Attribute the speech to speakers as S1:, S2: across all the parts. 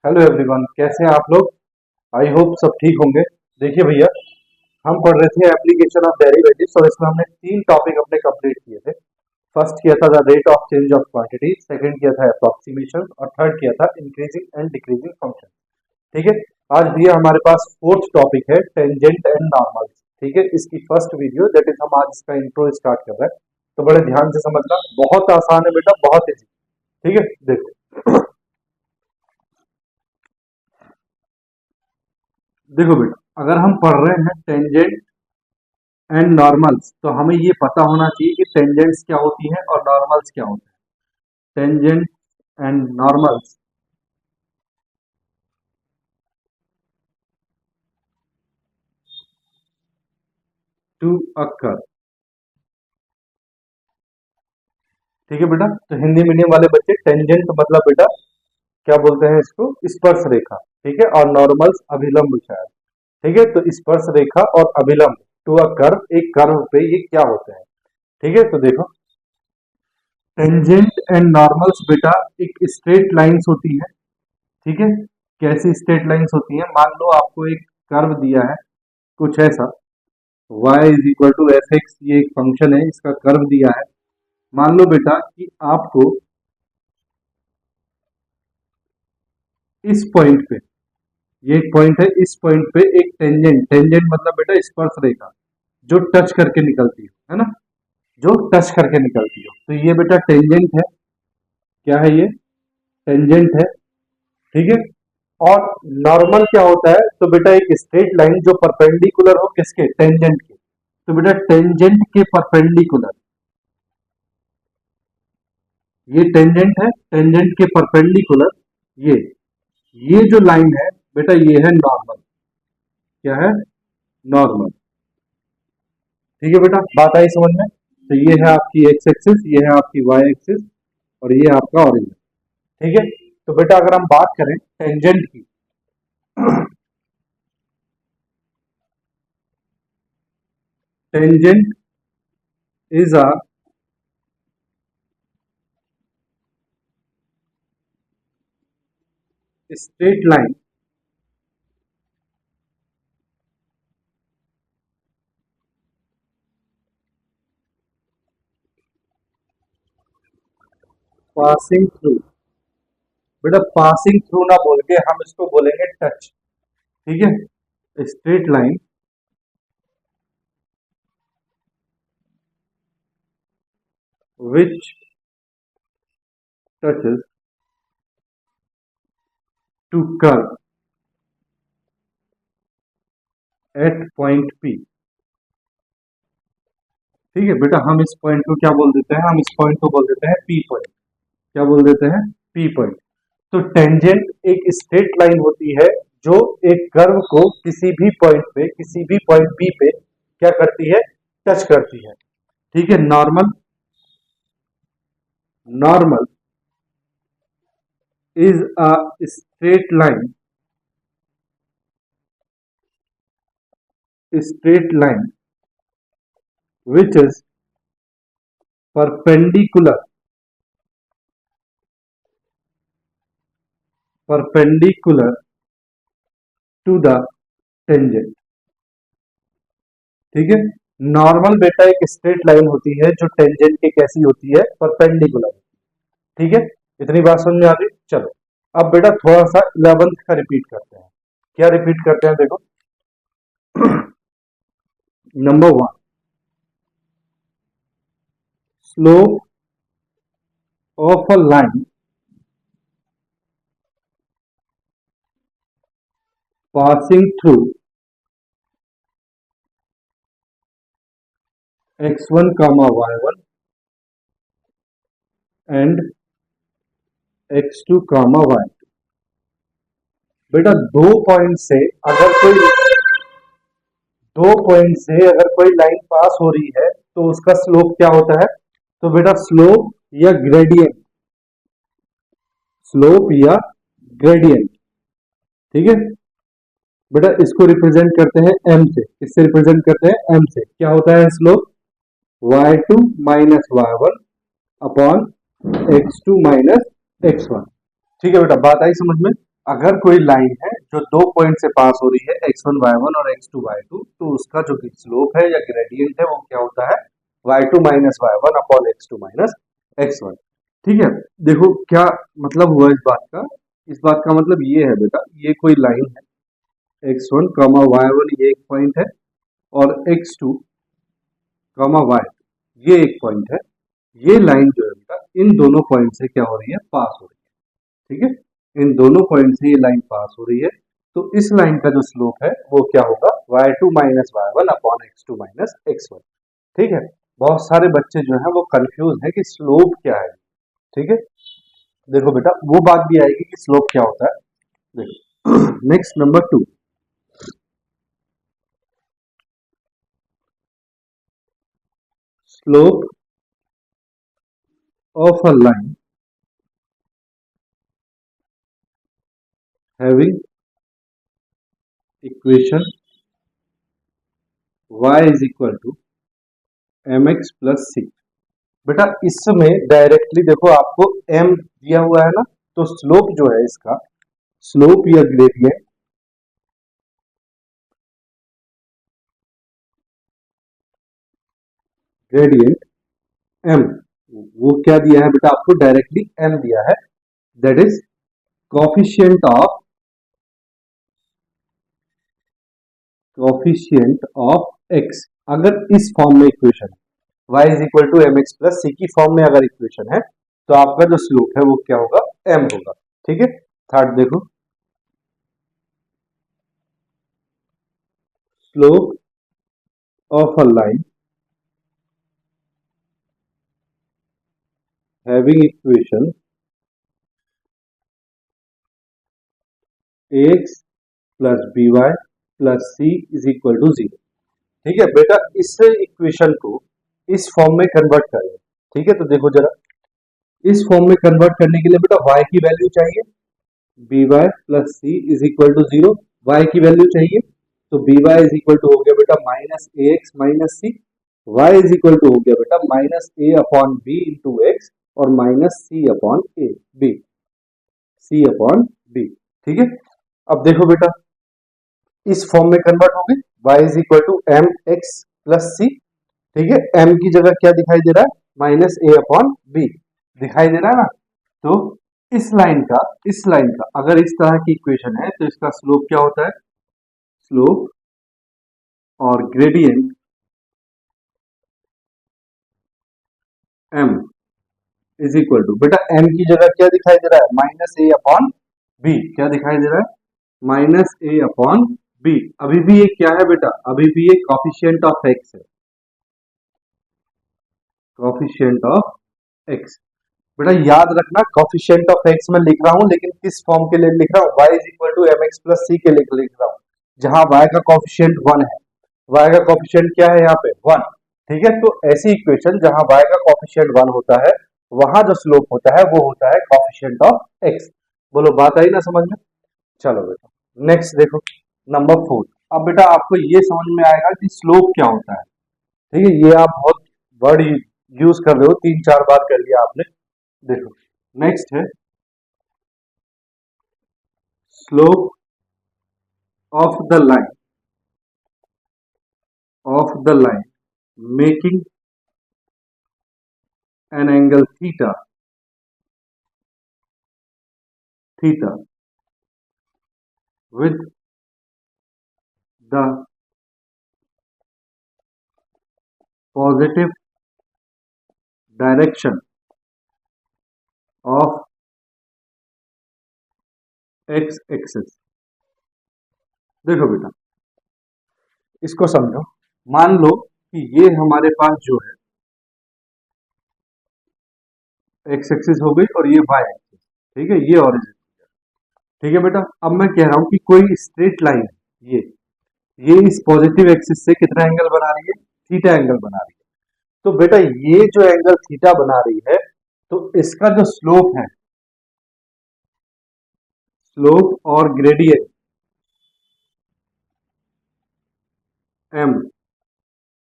S1: Hello everyone, कैसे हैं आप लोग। आई होप सब ठीक होंगे। देखिए भैया, हम पढ़ रहे थे एप्लीकेशन ऑफ डेरिवेटिव्स और इसमें हमने तीन टॉपिक अपने कंप्लीट किए थे। फर्स्ट किया था the rate of change of quantity, second किया था अप्रोक्सीमेशन और थर्ड किया था इंक्रीजिंग एंड डिक्रीजिंग फंक्शन। ठीक है। आज भैया हमारे पास फोर्थ टॉपिक है टेंजेंट एंड नॉर्मल। ठीक है, इसकी फर्स्ट वीडियो दैट इज हम आज इसका इंट्रो स्टार्ट कर रहे हैं, तो बड़े ध्यान से समझना। बहुत आसान है बेटा, बहुत इजी। ठीक है, देखो देखो बेटा, अगर हम पढ़ रहे हैं टेंजेंट एंड नॉर्मल्स तो हमें ये पता होना चाहिए कि टेंजेंट्स क्या होती हैं और नॉर्मल्स क्या होते हैं। Tangent and normals to a curve. ठीक है बेटा, तो हिंदी मीडियम वाले बच्चे, टेंजेंट मतलब बेटा क्या बोलते हैं इसको, स्पर्श रेखा। ठीक है, और नॉर्मल्स अभिलंब शायद। ठीक है, तो स्पर्श रेखा और अभिलंब टू अ कर्व, एक कर्व पे ये क्या होते हैं। ठीक है, तो देखो टेंजेंट एंड नॉर्मल्स बेटा एक स्ट्रेट लाइंस होती है। ठीक है, कैसी स्ट्रेट लाइंस होती है, मान लो आपको एक कर्व दिया है कुछ ऐसा, y is equal to F X, ये एक फंक्शन है, इसका कर्व दिया है। मान लो बेटा कि आपको इस पॉइंट पे, ये एक पॉइंट है, इस पॉइंट पे एक टेंजेंट, टेंजेंट मतलब बेटा स्पर्श रेखा जो टच करके निकलती है ना, जो टच करके निकलती हो, तो ये बेटा टेंजेंट है। क्या है ये, टेंजेंट है। ठीक है, और नॉर्मल क्या होता है, तो बेटा एक स्ट्रेट लाइन जो परपेंडिकुलर हो किसके, टेंजेंट के। तो बेटा टेंजेंट के परपेंडिकुलर, ये टेंजेंट है, टेंजेंट के परपेंडिकुलर ये जो लाइन है बेटा ये है नॉर्मल। क्या है, नॉर्मल। ठीक है बेटा, बात आई समझ में। तो ये है आपकी एक्स एक्सिस, ये है आपकी वाई एक्सिस और ये आपका ऑरिजिन। ठीक है, तो बेटा अगर हम बात करें टेंजेंट की, tangent is a straight line passing through, बेटा पासिंग थ्रू ना बोल के हम इसको बोलेंगे टच। ठीक है, straight line which touches to curve at point P. ठीक है बेटा, हम इस पॉइंट को क्या बोल देते हैं, हम इस पॉइंट को बोल देते हैं पी पॉइंट। क्या बोल देते हैं, पी पॉइंट। तो टेंजेंट एक स्ट्रेट लाइन होती है जो एक कर्व को किसी भी पॉइंट पे, किसी भी पॉइंट पी पे क्या करती है, टच करती है। ठीक है, normal, normal is a straight line, straight line which is perpendicular, perpendicular to the tangent। ठीक है, नॉर्मल बेटा एक स्ट्रेट लाइन होती है जो टेंजेंट के कैसी होती है, परपेंडिकुलर। ठीक है, इतनी बात समझ में आ रही। चलो अब बेटा थोड़ा सा 11th का रिपीट करते हैं। क्या रिपीट करते हैं, देखो number one, slope of a line passing through x1 comma y1 and x2 comma y2। बेटा दो पॉइंट से अगर कोई लाइन पास हो रही है तो उसका स्लोप क्या होता है, तो बेटा स्लोप या ग्रेडियंट, स्लोप या ग्रेडियंट। ठीक है बेटा, इसको रिप्रेजेंट करते हैं m से, इससे रिप्रेजेंट करते हैं m से। क्या होता है slope, y2 minus y1 upon x2 minus x1। ठीक है बेटा, बात आई समझ में। अगर कोई लाइन है जो दो पॉइंट से पास हो रही है x1 y1 और x2 y2, तो उसका जो स्लोप है या ग्रेडियंट है वो क्या होता है, y2 minus y1 upon x2 minus x1। ठीक है, देखो क्या मतलब हुआ इस बात का। इस बात का मतलब ये है बेटा, ये कोई लाइन है x1 कॉमा y1, ये एक पॉइंट है, और x2 कॉमा y2 ये एक पॉइंट है। ये लाइन जो है बेटा इन दोनों पॉइंट से क्या हो रही है, पास हो रही है। ठीक है, इन दोनों पॉइंट से ये लाइन पास हो रही है, तो इस लाइन का जो स्लोप है वो क्या होगा, y2 minus y1 upon x2 minus x1। ठीक है, बहुत सारे बच्चे जो हैं वो कंफ्यूज है कि स्लोप क्या है। ठीक है, देखो बेटा वो बात भी आएगी कि स्लोप क्या होता है। देखो next number 2, slope of a line having equation y is equal to mx plus c। बेटा इसमें डायरेक्टली देखो आपको m दिया हुआ है ना, तो स्लोप जो है इसका, स्लोप या ग्रेडियंट m, वो क्या दिया है बेटा आपको, डायरेक्टली m दिया है, that is coefficient of x। अगर इस फॉर्म में equation y is equal to M X plus C की फॉर्म में अगर इक्वेशन है, तो आपका जो स्लोप है वो क्या होगा, m होगा। ठीक है, थर्ड देखो, slope of a line having equation ax plus B Y plus C is equal to zero. ठीक है बेटा, इस इक्वेशन को इस फॉर्म में कन्वर्ट करें। ठीक है, तो देखो जरा, इस फॉर्म में कन्वर्ट करने के लिए बेटा y की वैल्यू चाहिए, B Y plus C is equal to zero. y की वैल्यू चाहिए, तो B Y is equal to हो गया बेटा minus A X minus C, Y is equal to हो गया बेटा minus A upon B into X, और minus C upon A B, C upon B. ठीक है, अब देखो बेटा इस फॉर्म में कन्वर्ट हो गई, y is equal to M X plus C. ठीक है, m की जगह क्या दिखाई दे रहा है, माइनस ए अपॉन बी दिखाई दे रहा है ना। तो इस लाइन का अगर इस तरह की इक्वेशन है, तो इसका स्लोप क्या होता है, स्लोप और gradient m is equal to, बेटा m की जगह क्या दिखाई दे रहा है, माइनस ए अपॉन बी, क्या दिखाई दे रहा है, माइनस ए अपॉन बी। अभी भी ये क्या है बेटा, अभी भी ये कॉफिशिएंट ऑफ x है, कॉफिशिएंट ऑफ x। बेटा याद रखना, कॉफिशिएंट ऑफ x में लिख रहा हूं, लेकिन किस फॉर्म के लिए लिख रहा हूं, y is equal to M X plus C के लिए लिख रहा हूं, जहां y का कॉफिशिएंट 1 है। y का कॉफिशिएंट क्या है यहाँ पे, 1। ठीक है, तो ऐसी इक्वेशन जहां y का कॉफिशिएंट 1 होता है, वहां जो स्लोप होता है वो होता है कॉफिशिएंट ऑफ x। बोलो बात आई ना समझ में। चलो बेटा नेक्स्ट देखो, नंबर 4। अब बेटा आपको ये समझ में आएगा कि स्लोप क्या होता है। ठीक है, ये आप बहुत वर्ड यूज कर रहे हो, 3-4 बार कर लिया आपने। देखो नेक्स्ट है slope of the line, making an angle theta with the positive direction of x axis. देखो बेटा इसको समझो, मान लो कि ये हमारे पास जो है x एक्सिस हो गई और ये y एक्सिस। ठीक है, ये ऑरिजिन। ठीक है बेटा, अब मैं कह रहा हूं कि कोई स्ट्रेट लाइन है, ये इस पॉजिटिव एक्सिस से कितना एंगल बना रही है, थीटा एंगल बना रही है। तो बेटा ये जो एंगल थीटा बना रही है, तो इसका जो स्लोप है, स्लोप और gradient m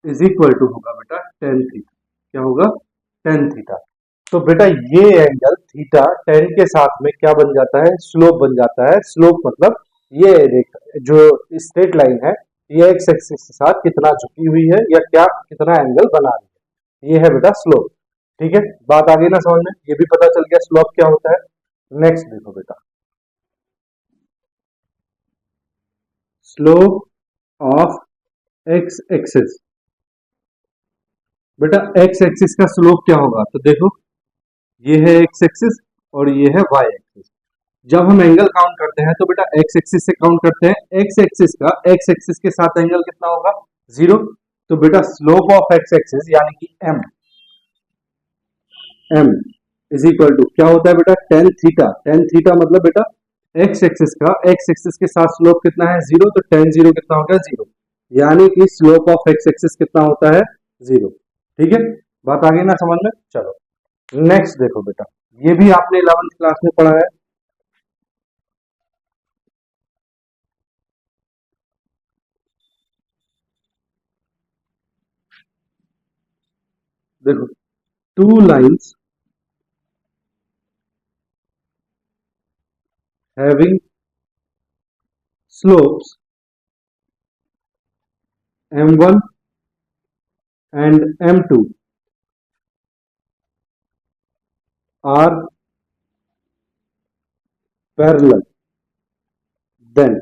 S1: is equal to होगा बेटा टेन थीटा। क्या होगा, टेन थीटा। तो बेटा ये एंगल थीटा टेन के साथ में क्या बन जाता है, स्लोप बन जाता है। स्लोप मतलब ये रेखा जो स्ट्रेट लाइन है ये एक्स एक्सिस के साथ कितना झुकी हुई है या क्या कितना एंगल बना रही है, ये है बेटा स्लोप। ठीक है, बात आ गई ना समझ में, ये भी पता चल गया स्लोप क्या होता है। नेक्स्ट देखो बेटा, स्लोप ऑफ एक्स एक्सिस। बेटा एक्स एक्सिस का स्लोप क्या होगा, तो देखो ये है एक्स एक्सिस और ये है वाई एक्सिस। जब हम एंगल काउंट करते हैं तो बेटा एक्स एक्सिस से काउंट करते हैं। एक्स एक्सिस का एक्स एक्सिस के साथ एंगल कितना होगा, जीरो। तो बेटा स्लोप ऑफ एक्स एक्सिस यानी कि M, M is equal to क्या होता है बेटा, टेन थीटा। टेन थीटा मतलब बेटा एक्स एक्सिस का एक्स एक्सिस के साथ स्लोप कितना है, जीरो। तो टेन जीरो कितना होगा, जीरो। यानी कि स्लोप ऑफ एक्स एक्सिस कितना होता है, जीरो। ठीक है, बात आ गई ना समझ में। चलो नेक्स्ट देखो बेटा, ये भी आपने 11th क्लास में पढ़ा है। देखो two lines having slopes m1 and m2 are parallel, then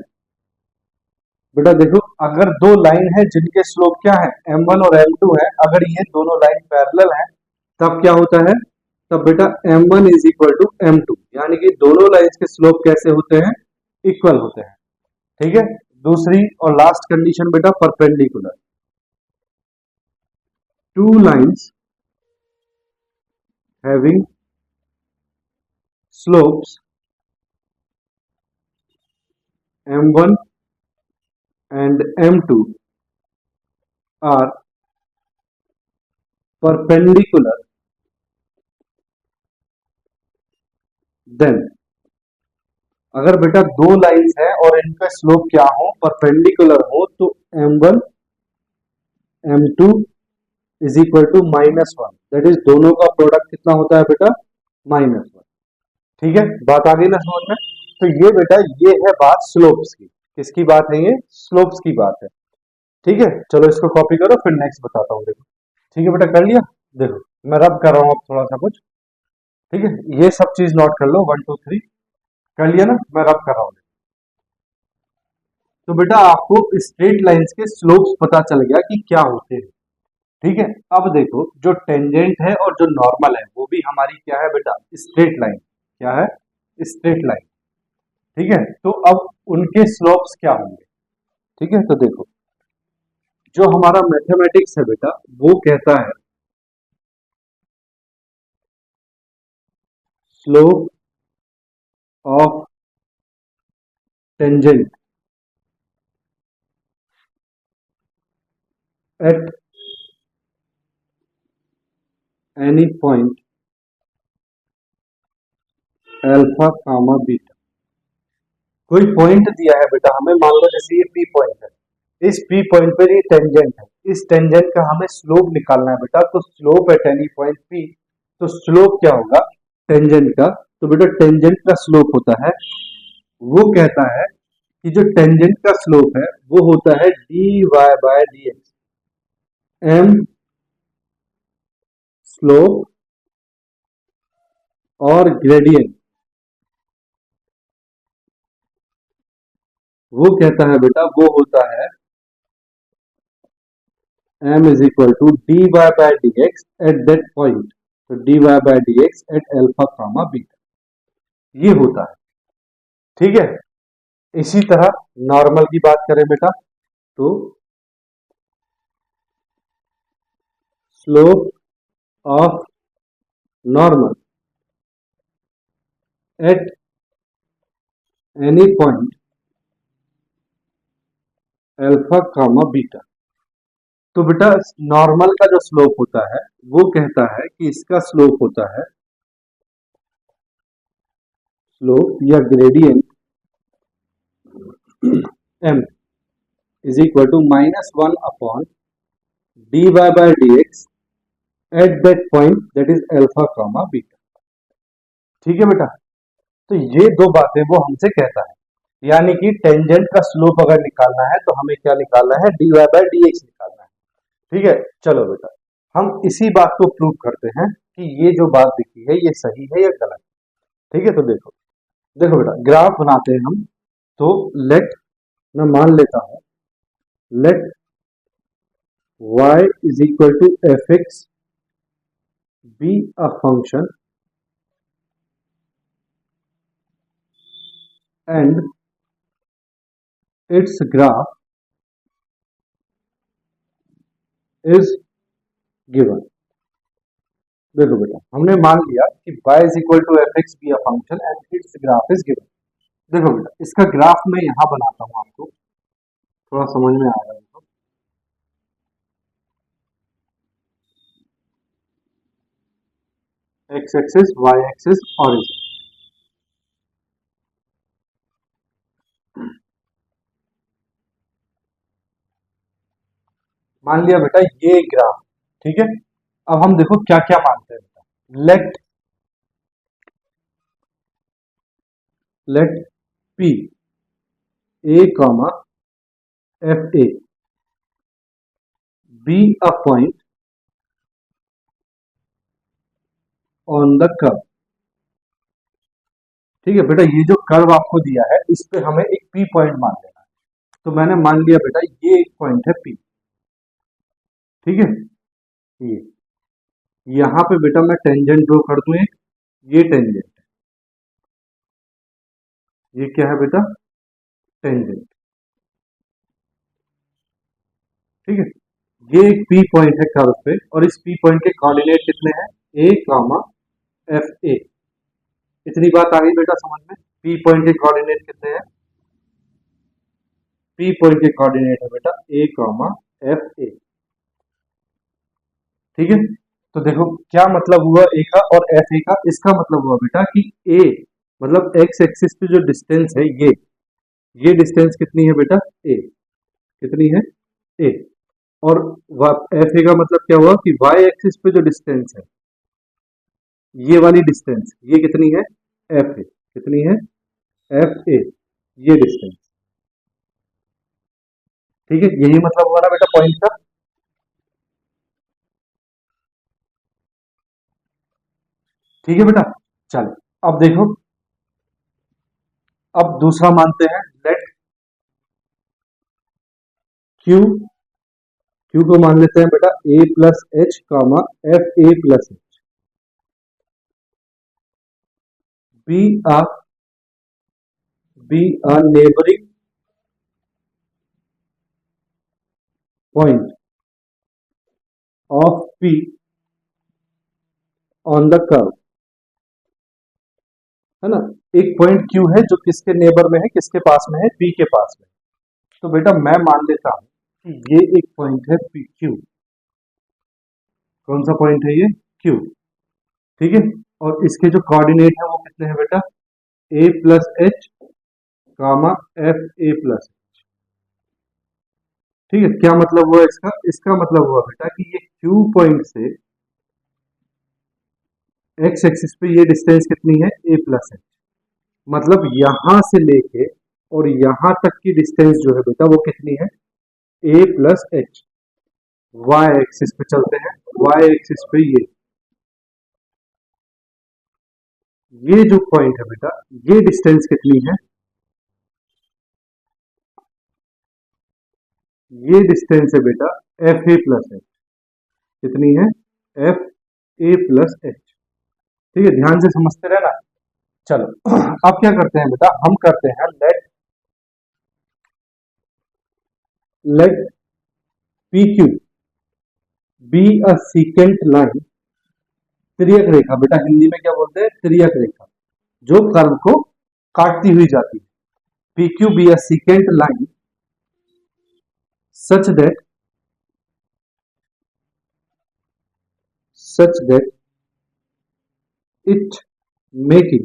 S1: बेटा देखो अगर दो लाइन है जिनके स्लोप क्या है, m1 और m2 है, अगर ये दोनों लाइन पैरेलल है तब क्या होता है, तब बेटा m1 is equal to m2, यानी कि दोनों लाइन्स के स्लोप कैसे होते हैं, इक्वल होते हैं। ठीक है, दूसरी और लास्ट कंडीशन बेटा perpendicular. Two lines having slopes m1 and m2 are perpendicular, then अगर बेटा दो लाइंस हैं और इनका स्लोप क्या हो, परपेंडिकुलर हो, तो m1 m2 is equal to -1, that is दोनों का प्रोडक्ट कितना होता है बेटा, -1। ठीक है, बात आ गई ना समझ में। तो ये बेटा ये है बात स्लोप्स की, किसकी बात है, ये स्लोप्स की बात है। ठीक है, चलो इसको कॉपी करो फिर नेक्स्ट बताता हूँ। देखो ठीक है बेटा, कर लिया। देखो मैं रब कर रहा हूँ अब थोड़ा सा कुछ। ठीक है, ये सब चीज नोट कर लो, 1 2 3 कर लिया ना, मैं रब कर रहा हूँ। तो बेटा आपको स्ट्रेट लाइंस के स्लोप्स पता चल गया कि क्या होते हैं। ठीक है, अब देखो जो टेंजेंट है और जो नॉर्मल है वो भी हमारी क्या है बेटा, स्ट्रेट लाइन। क्या है, स्ट्रेट लाइन। ठीक है, तो अब उनके स्लोप्स क्या होंगे। ठीक है, तो देखो जो हमारा मैथमेटिक्स है बेटा वो कहता है slope of tangent at any point alpha comma beta. कोई पॉइंट दिया है बेटा हमें, मान लो जैसे ये पी पॉइंट है, इस पी पॉइंट पर ये टेंजेंट है, इस टेंजेंट का हमें स्लोप निकालना है बेटा। तो slope eight any point P, तो स्लोप क्या होगा टेंजेंट का, तो बेटा टेंजेंट का स्लोप होता है, वो कहता है कि जो टेंजेंट का स्लोप है वो होता है D Y by D X. M slope और ग्रेडियंट वो कहता है बेटा वो होता है m is equal to D Y by D x at that point. तो D Y by D x at alpha comma beta, ये होता है। ठीक है, इसी तरह नॉर्मल की बात करें बेटा, तो slope of normal at any point alpha comma beta. तो बेटा नॉर्मल का जो स्लोप होता है वो कहता है कि इसका स्लोप होता है, स्लोप या gradient m is equal to -1 upon D Y by D x at that point that is alpha comma beta. ठीक है बेटा, तो ये दो बातें वो हमसे कहता है, यानी कि टेंजेंट का स्लोप अगर निकालना है तो हमें क्या निकालना है, dy बाय dx निकालना है। ठीक है, चलो बेटा हम इसी बात को प्रूव करते हैं कि ये जो बात दिखी है ये सही है या गलत। ठीक है, तो देखो देखो बेटा ग्राफ बनाते हैं हम। तो लेट, मैं मान लेता हूं, let y is equal to F X be a function and its graph is given। देखो बेटा हमने मान लिया कि y is equal to fx be a function and its graph is given। देखो बेटा इसका ग्राफ मैं यहां बनाता हूं, आपको थोड़ा समझ में आएगा। देखो x axis y axis origin, मान लिया बेटा ये ग्राफ। ठीक है, अब हम देखो क्या क्या मानते हैं बेटा। Let p a comma f a be a point on the curve। ठीक है बेटा, ये जो कर्व आपको दिया है इस पे हमें एक p पॉइंट मान लेना है। तो मैंने मान लिया बेटा ये एक पॉइंट है p। ठीक है, ये यहां पे बेटा मैं टेंजेंट ड्रॉ कर दूं एक, ये टेंजेंट, ये क्या है बेटा, टेंजेंट। ठीक है, ये एक पी पॉइंट है कर्व पे और इस पी पॉइंट के कोऑर्डिनेट कितने हैं, ए कामा एफ ए। इतनी बात आ गई बेटा समझ में। पी पॉइंट के कोऑर्डिनेट कितने हैं, पी पॉइंट के कोऑर्डिनेट है बेटा ए कामा एफ ए। ठीक है, तो देखो क्या मतलब हुआ ए का और एफ ए का। इसका मतलब हुआ बेटा कि ए मतलब एक्स एक्सिस पे जो डिस्टेंस है ये डिस्टेंस कितनी है बेटा, ए, कितनी है, ए। और एफ ए का मतलब क्या हुआ कि वाई एक्सिस पे जो डिस्टेंस है, ये वाली डिस्टेंस ये कितनी है, एफ ए, कितनी है, एफ ए, ये डिस्टेंस। ठीक है, यही मतलब हुआ ना बेटा पॉइंट का। ठीक है बेटा, चलो अब देखो, अब दूसरा मानते हैं। लेट क्यू, क्यू को मान लेते हैं बेटा A plus H comma F A plus H B आ बी आ neighbouring point of P on the curve. है ना, एक पॉइंट क्यू है जो किसके नेबर में है, किसके पास में है, पी के पास में। तो बेटा मैं मान लेता हूं कि ये एक पॉइंट है पी क्यू। कौन सा पॉइंट है ये, क्यू। ठीक है, और इसके जो कोऑर्डिनेट है वो कितने हैं बेटा, A plus H comma F A plus. ठीक है, क्या मतलब हुआ इसका, इसका मतलब हुआ बेटा कि ये क्यू पॉइंट से एक्स एक्सिस पे ये डिस्टेंस कितनी है, ए प्लस एच। मतलब यहां से लेके और यहां तक की डिस्टेंस जो है बेटा वो कितनी है, A plus H. Y axis पे चलते हैं, वाई एक्सिस पे ये जो पॉइंट है बेटा ये डिस्टेंस कितनी है, ये डिस्टेंस है बेटा एफ ए प्लस एच। कितनी है, एफ ए प्लस एच। ठीक है, ध्यान से समझते रहना। चलो अब क्या करते हैं बेटा, हम करते हैं let let P Q be a secant line. तिर्यक रेखा बेटा हिंदी में क्या बोलते हैं, तिर्यक रेखा, जो कर्व को काटती हुई जाती है। P Q be a secant line such that it making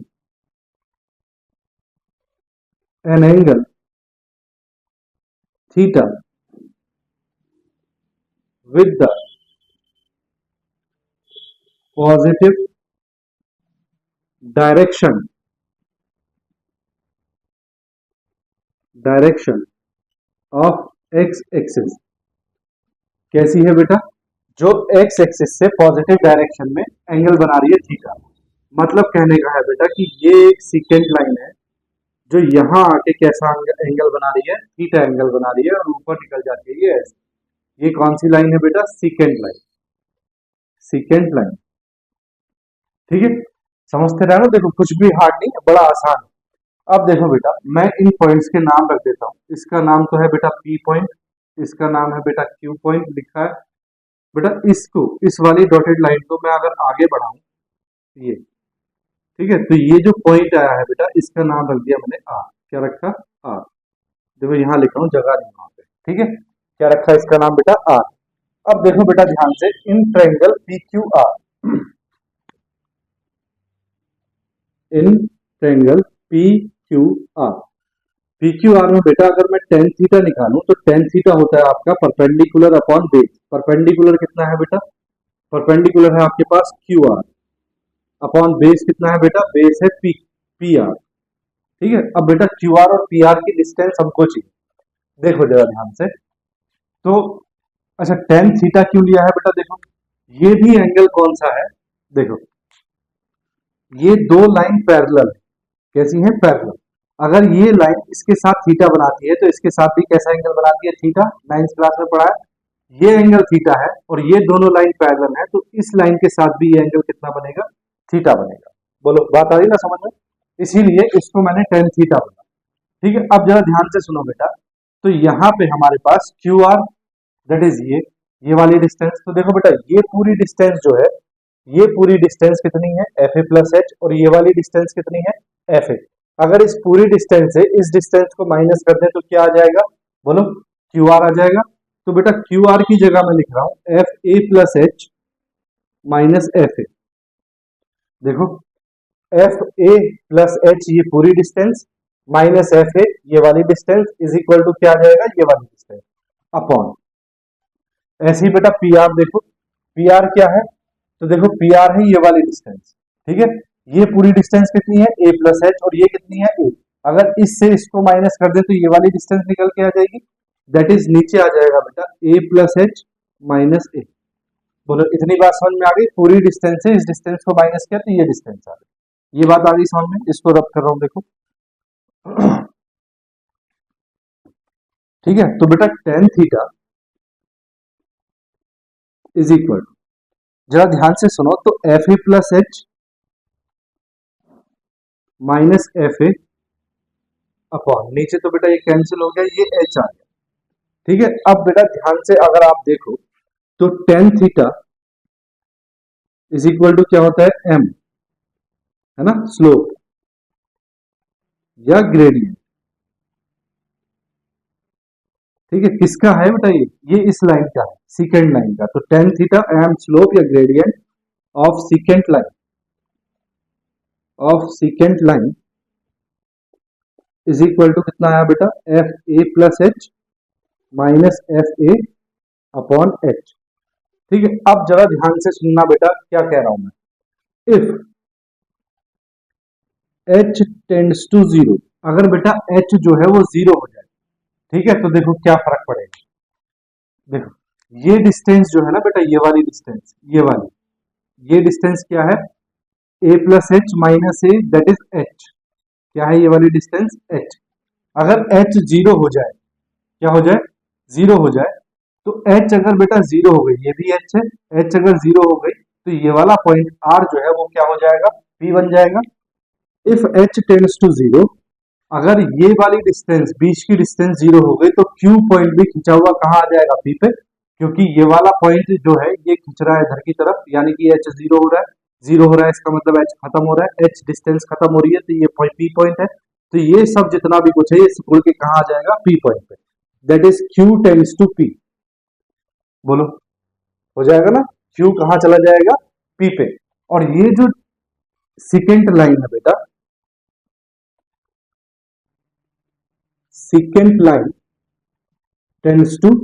S1: an angle theta with the positive direction of x axis कैसी है बेटा, जो एक्स एक्सिस से पॉजिटिव डायरेक्शन में एंगल बना रही है थीटा। मतलब कहने का है बेटा कि ये एक सीकेंट लाइन है जो यहां आके कैसा एंगल बना रही है, थीटा एंगल बना रही है और ऊपर निकल जाती है ये ऐसे। ये कौन सी लाइन है बेटा, सीकेंट लाइन, सीकेंट लाइन। ठीक है, समझते रहो ना, देखो कुछ भी हार्ड नहीं है, बड़ा आसान है। अब देखो बेटा, मैं इन पॉइंट्स के नाम रख देता हूँ। इसका नाम तो है बेटा पी पॉइंट, इसका नाम है बेटा क्यू पॉइंट लिखा है बेटा। इसको, इस वाली डॉटेड लाइन को मैं अगर आगे बढ़ाऊं, ये ठीक है, तो ये जो पॉइंट आया है बेटा, इसका नाम रख दिया मैंने आर। क्या रखा, आर। देखो यहाँ लिखा हूं, जगह नहीं वहां पे। ठीक है, क्या रखा इसका नाम बेटा, आर। अब देखो बेटा ध्यान से, in triangle P Q R, in triangle P Q R, P Q R में बेटा अगर मैं टेन थीटा निकालूं तो टेन थीटा होता है आपका परपेंडिकुलर अपॉन बेस। परपेंडिकुलर कितना है बेटा, परपेंडिकुलर है आपके पास क्यू आर, अपॉन बेस कितना है बेटा, बेस है पी पी आर। ठीक है, अब बेटा क्यू आर और पी आर की डिस्टेंस हमको चाहिए। देखो जरा ध्यान से, तो अच्छा टेन थीटा क्यों लिया है बेटा, देखो ये भी एंगल कौन सा है, देखो ये दो लाइन पैरेलल है। कैसी है, पैरेलल। अगर ये लाइन इसके साथ थीटा बनाती है तो इसके साथ भी कैसा एंगल बनाती है, थीटा। नाइन्थ क्लास में पढ़ा है। ये एंगल थीटा है और ये दोनों लाइन पैरेलल है, तो इस लाइन के साथ भी ये एंगल कितना बनेगा, थीटा बनेगा। बोलो बात आ रही ना समझ में, इसीलिए इसको मैंने टेन थीटा बोला। ठीक है, अब जरा ध्यान से सुनो बेटा, तो यहाँ पे हमारे पास क्यू आर दैट इज ये वाली डिस्टेंस। तो देखो बेटा ये पूरी डिस्टेंस जो है, ये पूरी डिस्टेंस कितनी है, एफ ए प्लस एच, और ये वाली डिस्टेंस कितनी है, एफ ए। अगर इस पूरी डिस्टेंस से इस डिस्टेंस को माइनस कर दें तो क्या आ जाएगा, बोलो क्यू आर आ जाएगा। तो बेटा क्यू आर की जगह मैं लिख रहा हूं F A plus H minus F ए। देखो एफ ए प्लस एच ये पूरी डिस्टेंस माइनस एफ ए ये वाली डिस्टेंस इज इक्वल टू क्या आ जाएगा, ये वाली डिस्टेंस अपॉन। ऐसे ही बेटा पी आर, देखो पी आर क्या है, तो देखो पी आर है ये वाली डिस्टेंस। ठीक है, ये पूरी डिस्टेंस कितनी है, ए प्लस एच, और ये कितनी है, ए। अगर इससे इसको माइनस कर दे तो ये वाली डिस्टेंस निकल के आ जाएगी, दैट इज नीचे आ जाएगा बेटा ए प्लस एच माइनस ए। बोलो इतनी बात समझ में आ गई, पूरी डिस्टेंस से इस डिस्टेंस को माइनस किया तो ये डिस्टेंस आ गई। ये बात आ गई समझ में, इसको रब कर रहा हूं देखो। ठीक है, तो बेटा टेन थीटा इज इक्वल, जरा ध्यान से सुनो, तो F A plus H minus F A upon, नीचे तो बेटा ये कैंसिल हो गया, ये एच आ गया। ठीक है, अब बेटा ध्यान से अगर आप देखो तो tan theta is equal to क्या होता है, एम, है ना, स्लोप या ग्रेडियंट। ठीक है, किसका है बेटा, ये इस लाइन का है, सीकेंट लाइन का। तो टेन थीटा एम स्लोप या gradient of secant line, of secant line is equal to कितना आया बेटा, F A plus H minus F A upon H. ठीक है, अब जरा ध्यान से सुनना बेटा क्या कह रहा हूं मैं, if H tends to zero, अगर बेटा एच जो है वो जीरो हो जाए, ठीक है, तो देखो क्या फर्क पड़ेगा। देखो ये डिस्टेंस जो है ना बेटा, ये वाली डिस्टेंस, ये वाली, ये डिस्टेंस क्या है, A plus H minus A that is H. क्या है ये वाली डिस्टेंस, एच। अगर एच जीरो हो जाए, क्या हो जाए, जीरो हो जाए, तो एच अगर बेटा जीरो हो गई, ये भी एच है, एच अगर जीरो हो गई तो ये वाला पॉइंट आर जो है वो क्या हो जाएगा, पी बन जाएगा। If H tends to zero, अगर ये वाली डिस्टेंस, बीच की डिस्टेंस जीरो हो गई, तो क्यू पॉइंट भी खिंचा हुआ कहाँ आ जाएगा, पी पे, क्योंकि ये वाला पॉइंट जो है ये खिंच रहा है इधर की तरफ, यानी कि एच जीरो हो रहा है, जीरो हो रहा है इसका मतलब एच खत्म हो रहा है, एच डिस्टेंस खत्म हो रही है, तो ये पी पॉइंट है। तो ये सब जितना भी कुछ है ये खुल के कहाँ आ जाएगा, पी पॉइंट पे, that is Q tends to P. बोलो हो जाएगा ना, क्यू कहाँ चला जाएगा, पी पे। और ये जो सेकेंड लाइन है बेटा, second line tends to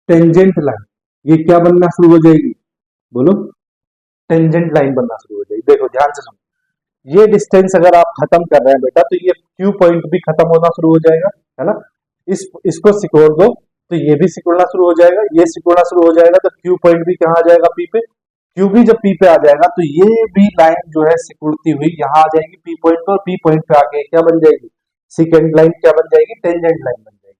S1: tangent line, ये क्या बनना शुरू हो जाएगी, बोलो टेंजेंट लाइन बनना शुरू हो जाएगी। देखो ध्यान से सुनो, ये डिस्टेंस अगर आप खत्म कर रहे हैं बेटा तो ये Q पॉइंट भी खत्म होना शुरू हो जाएगा, है ना। इसको सिकोड़ दो तो ये भी सिकुड़ना शुरू हो जाएगा, ये सिकुड़ना शुरू हो जाएगा तो Q पॉइंट भी कहाँ आ जाएगा, P पे। Q भी जब P पे आ जाएगा तो ये भी लाइन जो है सिकुड़ती हुई यहाँ आ जाएगी P पॉइंट पर, और P पॉइंट पे आके क्या बन जाएगी, सेकेंड लाइन क्या बन जाएगी, टेंजेंट लाइन बन जाएगी।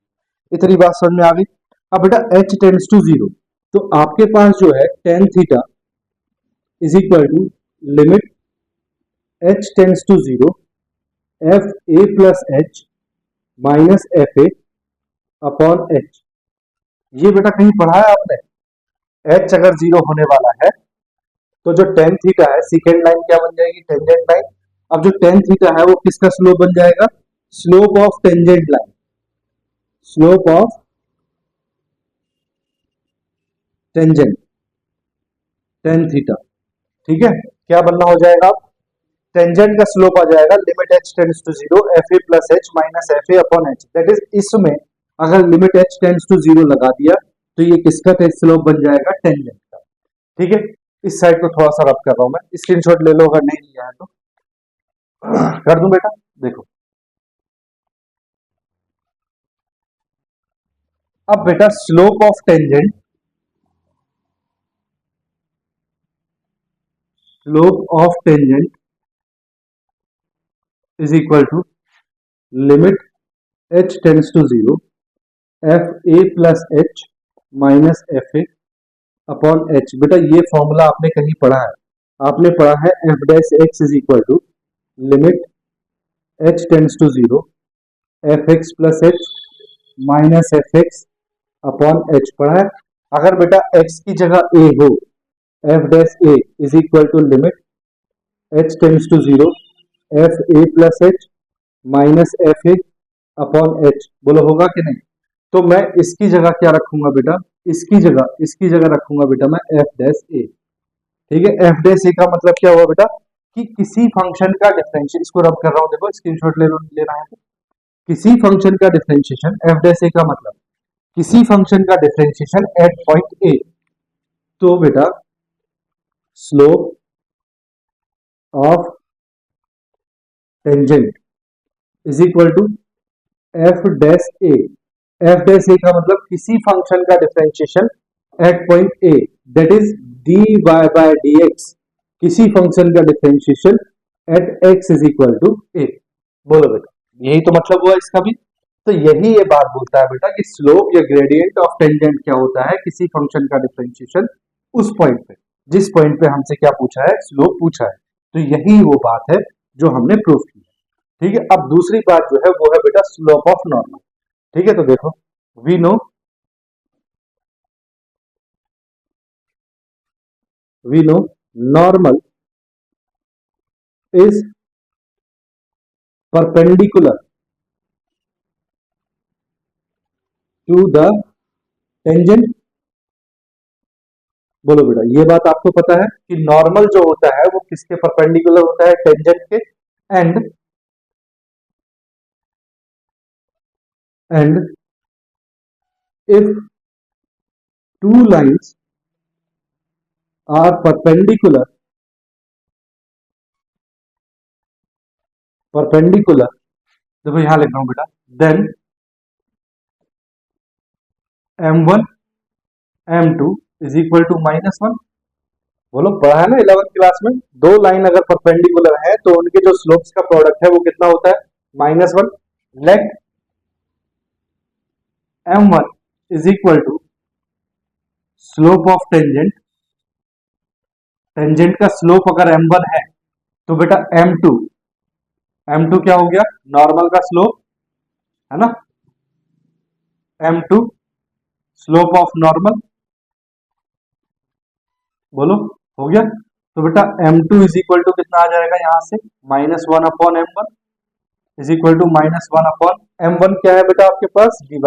S1: इतनी बात समझ में आ गई। अब बेटा h टेंड्स टू 0, तो आपके पास जो है tan theta is equal to limit h tends to 0 f a plus h minus F A upon h। ये बेटा कहीं पढ़ा है आपने, h अगर 0 होने वाला है तो जो tan थीटा है सेकेंड लाइन क्या बन जाएगी, टेंजेंट लाइन। अब जो tan थीटा है वो किसका स्लोप बन जाएगा, slope of tangent line, slope of tangent tan theta. ठीक है, क्या बनना हो जाएगा, टेंजेंट का स्लोप आ जाएगा limit h tends to 0 F A plus H minus F A upon H. That is इसमें अगर लिमिट h टेंड्स टू 0 लगा दिया तो ये किसका स्लोप बन जाएगा, टेंजेंट का। ठीक है, इस साइड को थोड़ा सा रब कर रहा हूं मैं, स्क्रीनशॉट ले लो अगर नहीं लिया है तो। कर दूं बेटा, देखो अब बेटा slope of tangent, slope of tangent is equal to limit h tends to 0 F A plus H minus F A upon H. बेटा ये फॉर्मूला आपने कहीं पढ़ा है, आपने पढ़ा है F dash X is equal to limit h tends to 0 F X plus H minus F X upon H पढ़ा है। अगर बेटा x की जगह a हो, F dash A is equal to limit h tends to 0 F A plus H minus F A upon H, बोलो होगा कि नहीं। तो मैं इसकी जगह क्या रखूंगा बेटा, इसकी जगह रखूंगा बेटा मैं एफ डैश ए। ठीक है, एफ डैश ए का मतलब क्या हुआ बेटा कि किसी फंक्शन का डिफरेंशियल, इसको रब कर रहा हूं, देखो स्क्रीनशॉट लेना है तो किसी फंक्शन का डिफरेंशिएशन, एफ डैश ए का मतलब किसी फंक्शन का डिफरेंशिएशन एट पॉइंट ए। तो बेटा slope of tangent is equal to F dash A. F dash A का मतलब किसी फंक्शन का differentiation at point A, that is D Y by D X, किसी फंक्शन का differentiation at X is equal to A. बोलो बेटा, यही तो मतलब हुआ इसका भी। तो यही ये बात बोलता है बेटा कि स्लोप या ग्रेडियंट ऑफ टेंजेंट क्या होता है, किसी फंक्शन का डिफरेंशिएशन उस पॉइंट पे, जिस पॉइंट पे हमसे क्या पूछा है, स्लोप पूछा है। तो यही वो बात है जो हमने प्रूफ की है। ठीक है, अब दूसरी बात जो है वो है बेटा स्लोप ऑफ नॉर्मल। ठीक है, तो देखो we know normal is perpendicular to the tangent. बोलो बेटा, ये बात आपको पता है कि नॉर्मल जो होता है वो किसके परपेंडिकुलर होता है, टेंजेंट के। And if two lines are perpendicular देखो यहां लिख रहा हूं बेटा, then m1 m2 is equal to -1। बोलो पढ़ा है ना 11th क्लास में, दो लाइन अगर परपेंडिकुलर है तो उनके जो स्लोप्स का प्रोडक्ट है वो कितना होता है, -1। Let m1 is equal to slope of tangent, tangent का स्लोप अगर m1 है तो बेटा m2 क्या हो गया, नॉर्मल का स्लोप, है ना। m2 स्लोप ऑफ नॉर्मल, बोलो हो गया। तो बेटा m2 इज इक्वल टू कितना आ जाएगा यहां से, -1 upon m1 is equal to -1 upon m1 क्या है बेटा आपके पास, dy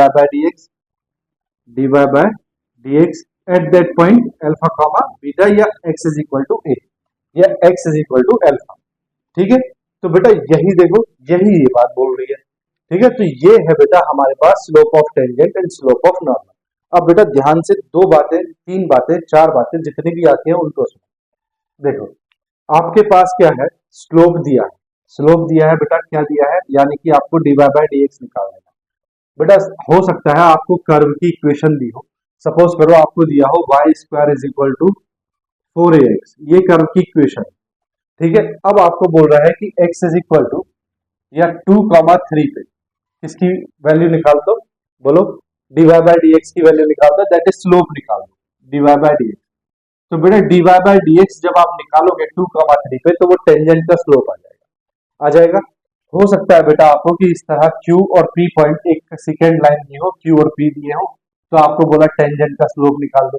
S1: by dx at that point alpha comma beta, या x is equal to a, या x is equal to alpha. ठीक है, तो बेटा यही देखो, यही ये बात बोल रही है। ठीक है, तो ये है बेटा हमारे पास slope of tangent and slope of normal. अब बेटा ध्यान से दो बातें, तीन बातें, चार बातें जितनी भी आती हैं उनको सुनो। देखो आपके पास क्या है, स्लोप दिया है। स्लोप दिया है बेटा, क्या दिया है, यानी कि आपको dy बाय डी एक्स निकालना है बेटा। हो सकता है आपको कर्व की इक्वेशन दी हो, सपोज करो आपको दिया हो Y square is equal to 4ax, ये कर्व की इक्वेशन। ठीक है, अब आपको बोल रहा है कि x इज इक्वल टू या 2,3 पे किसकी वैल्यू निकाल दो, बोलो dy बाय डी एक्स की वैल्यू निकाल दो, दैट इज स्लोप निकाल दो dy बाय डी एक्स। तो बेटा dy बाय डी एक्स जब आप निकालोगे 2,3 पे तो वो टेंजेंट का स्लोप आ जाएगा। हो सकता है बेटा आपको कि इस तरह Q और P पॉइंट एक सेकेंड लाइन दी हो, Q और P दिए हो, तो आपको बोला टेंजेंट का स्लोप निकाल दो।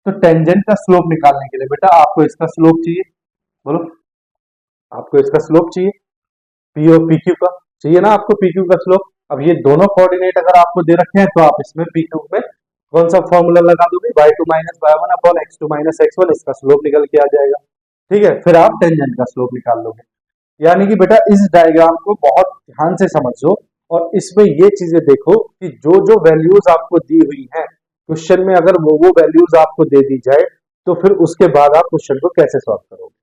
S1: तो टेंजेंट का स्लोप निकालने के लिए बेटा आपको इसका स्लोप चाहिए, बोलो आपको इसका स्लोप चाहिए P और PQ का, चाहिए ना आपको PQ का स्लोप। अब ये दोनों कोऑर्डिनेट अगर आपको दे रखे हैं तो आप इसमें PQ में कौन सा फॉर्मूला लगा दोगे, y2 minus y1 upon x2 minus x1, इसका स्लोप निकल के आ जाएगा। ठीक है, फिर आप टेंजेंट का स्लोप निकाल लोगे। यानी कि बेटा इस डायग्राम को बहुत ध्यान से समझो और इसमें ये चीजें देखो कि जो जो वैल्यूज आपको दी हुई हैं क्वेश्चन में, अगर वो वैल्यूज आपको दे दी जाए तो फिर उसके बाद आप क्वेश्चन को कैसे सॉल्व करोगे।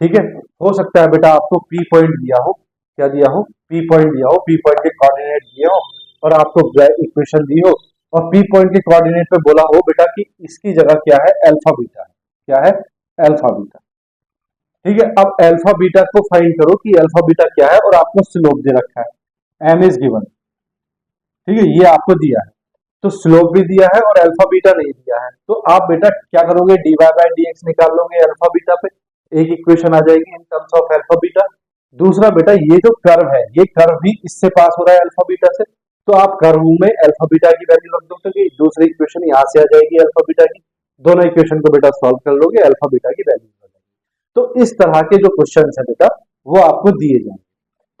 S1: ठीक है, हो सकता है बेटा आपको P पॉइंट दिया हो, क्या दिया हो, P पॉइंट दिया हो, P पॉइंट के कोऑर्डिनेट दिए हो और आपको इक्वेशन दी हो और P पॉइंट के कोऑर्डिनेट पे बोला हो बेटा कि इसकी जगह क्या है, अल्फा बीटा है, क्या है, अल्फा बीटा। ठीक है, अब अल्फा बीटा को फाइंड करो कि अल्फा बीटा क्या है और आपको स्लोप दे रखा है, m इज गिवन। ठीक है, ये आपको दिया है, तो स्लोप भी दिया है और अल्फा बीटा नहीं दिया है, तो आप बेटा क्या करोगे, dy बाय डी एक्स निकाल लोगे अल्फा बीटा पे, एक इक्वेशन आ जाएगी in terms of alpha beta. दूसरा बेटा ये जो कर्व है, ये कर्व भी इससे पास हो रहा है अल्फा बीटा से, तो आप कर्व में अल्फा बीटा की वैल्यू रख दोगे, दूसरी इक्वेशन यहाँ से आ जाएगी अल्फा बीटा की, दोनों इक्वेशन को बेटा सॉल्व कर लोगे, अल्फा बीटा की वैल्यू आ जाएगी। तो इस तरह के जो क्वेश्चन है बेटा वो आपको दिए जाएंगे।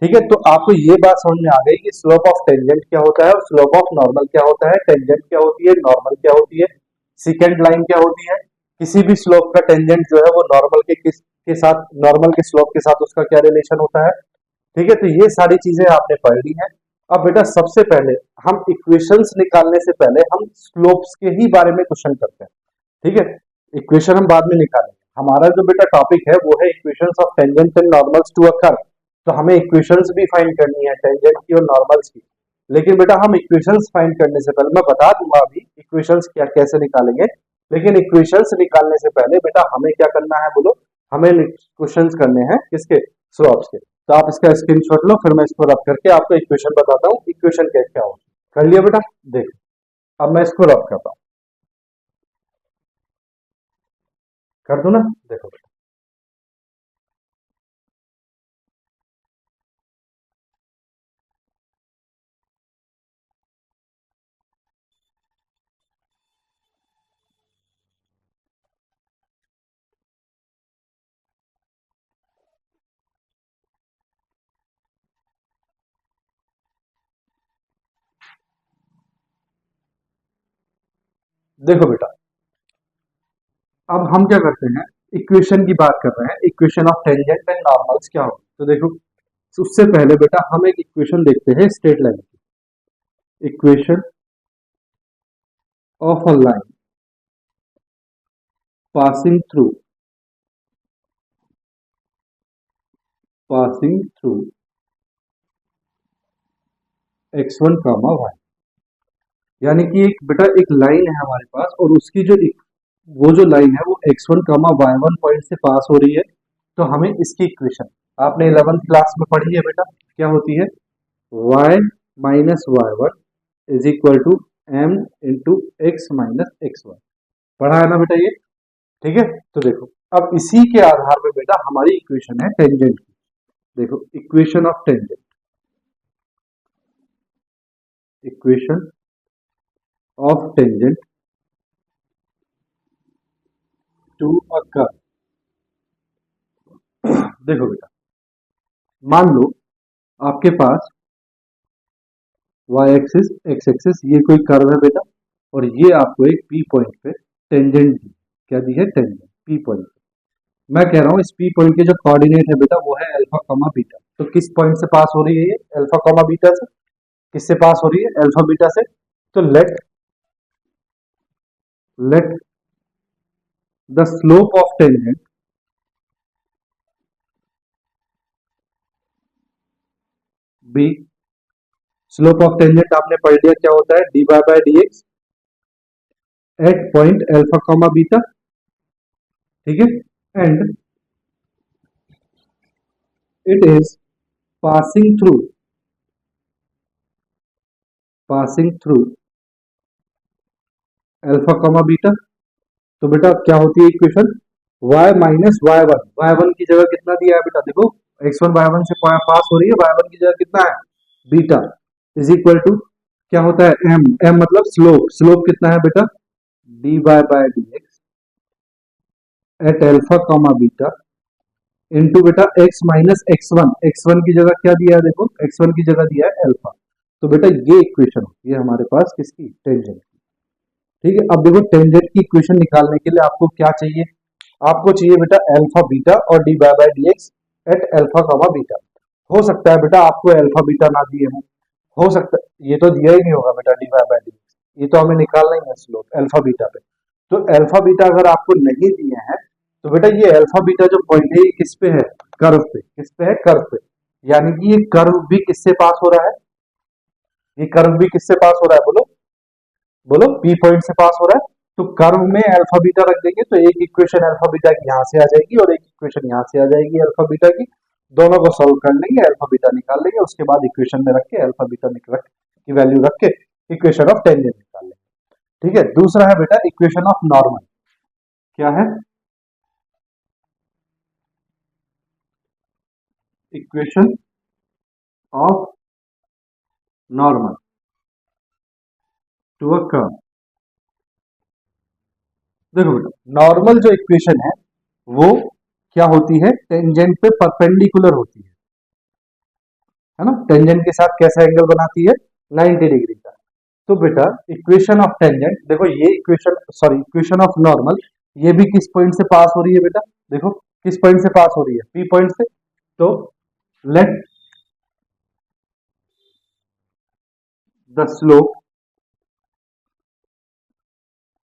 S1: ठीक है, तो आपको ये बात समझ में आ गई कि स्लोप ऑफ टेंजेंट क्या होता है और स्लोप ऑफ नॉर्मल क्या होता है, टेंजेंट क्या होती है, नॉर्मल क्या होती है, सेकेंड लाइन क्या होती है, किसी भी स्लोप का टेंजेंट जो है वो नॉर्मल के साथ, नॉर्मल के स्लोप के साथ उसका क्या रिलेशन होता है। ठीक है, तो ये सारी चीजें आपने पढ़ ली हैं। अब बेटा सबसे पहले हम इक्वेशंस निकालने से पहले हम स्लोप्स के ही बारे में क्वेश्चन करते हैं। ठीक है, इक्वेशन हम बाद में निकालेंगे, हमारा जो बेटा टॉपिक है वो है equations of tangent and normals to a curve. तो हमें इक्वेशंस भी फाइंड करनी है टेंजेंट की और नॉर्मल्स की, लेकिन बेटा हम इक्वेशंस फाइंड करने से पहले, मैं बता दूंगा अभी इक्वेशंस क्या कैसे निकालेंगे, लेकिन इक्वेशंस निकालने से पहले बेटा हमें क्या करना है, बोलो हमें क्वेश्चंस करने हैं किसके, स्लोप्स के। तो आप इसका स्क्रीनशॉट लो, फिर मैं इसको रब करके आपको इक्वेशन बताता हूँ, इक्वेशन क्या हो। कर लिया बेटा, देखो अब मैं इसको रब करता हूँ, कर दो ना, देखो बेटा। देखो बेटा अब हम क्या करते हैं, इक्वेशन की बात कर रहे हैं, equation of tangent and normals क्या हो। तो देखो उससे पहले बेटा हम एक इक्वेशन देखते हैं स्ट्रेट लाइन की, equation of a line passing through x1 comma y, यानी कि एक बेटा एक लाइन है हमारे पास और उसकी जो वो जो लाइन है वो x1 कॉमा y1 पॉइंट से पास हो रही है। तो हमें इसकी इक्वेशन आपने 11th क्लास में पढ़ी है बेटा, क्या होती है, y minus y1 is equal to m into x minus x1, पढ़ा है ना बेटा ये। ठीक है, तो देखो अब इसी के आधार पे बेटा हमारी इक्वेशन है टेंजेंट की। देखो equation of tangent, equation of tangent to a curve. देखो बेटा मान लो आपके पास y एक्सिस x एक्सिस ये कोई कर्व है बेटा, और ये आपको एक P पॉइंट पे टेंजेंट दी, क्या दी है, टेंजेंट P पॉइंट पे। मैं कह रहा हूँ इस P पॉइंट के जो कोऑर्डिनेट है बेटा वो है अल्फा कॉमा बीटा। तो किस पॉइंट से पास हो रही है ये, अल्फा कॉमा बीटा से, किससे पास हो रही है, अल्फा बीटा से। तो let the slope of tangent be slope of tangent आपने पढ़ लिया क्या होता है, dy by D x at point alpha comma beta, ठीक है, and it is passing through alpha comma beta. तो बेटा क्या होती है इक्वेशन, y माइनस y1 की जगह कितना दिया है बेटा, देखो x1 y1 से पास हो रही है, y1 की जगह कितना है बीटा, इज इक्वल टू क्या होता है m मतलब स्लोप कितना है बेटा dy by D x at alpha comma beta into बेटा x माइनस x1 की जगह क्या दिया है, देखो x1 की जगह दिया है अल्फा। तो बेटा ये इक्वेशन होती है हमारे पास किसकी, टेंजेंट की। ठीक है, अब देखो टेंजेंट की इक्वेशन निकालने के लिए आपको क्या चाहिए, आपको चाहिए बेटा अल्फा बीटा और D by D x at alpha comma beta. हो सकता है बेटा आपको अल्फा बीटा ना दिए हो सकता है ये तो दिया ही नहीं होगा बेटा डी बाय डी एक्स, ये तो हमें निकालना ही है स्लोप अल्फा बीटा पे। तो अल्फा बीटा अगर आपको नहीं दिए हैं तो बेटा ये अल्फा बीटा जो पॉइंट है ये किस पे है, कर्व पे, किस पे है, कर्व पे, यानी कि ये कर्व भी किससे पास हो रहा है, ये कर्व भी किससे पास हो रहा है, बोलो बोलो पी पॉइंट से पास हो रहा है। तो कर्व में अल्फा बीटा रख देंगे तो एक इक्वेशन अल्फा बीटा की यहां से आ जाएगी और एक इक्वेशन यहां से आ जाएगी अल्फा बीटा की, दोनों को सॉल्व कर लेंगे, अल्फा बीटा निकाल लेंगे, उसके बाद इक्वेशन में रख के अल्फा बीटा रख की वैल्यू रख के इक्वेशन ऑफ टेंजेंट निकाल लेंगे। ठीक है, दूसरा है बेटा इक्वेशन ऑफ नॉर्मल, क्या है equation of normal to a curve. देखो बेटा नॉर्मल जो इक्वेशन है वो क्या होती है, टेंजेंट पे परपेंडिकुलर होती है ना, टेंजेंट के साथ कैसा एंगल बनाती है 90 डिग्री का। तो बेटा इक्वेशन ऑफ टेंजेंट, देखो ये इक्वेशन ऑफ नॉर्मल ये भी किस पॉइंट से पास हो रही है बेटा, देखो किस पॉइंट से पास हो रही है, पी पॉइंट से। तो let the slope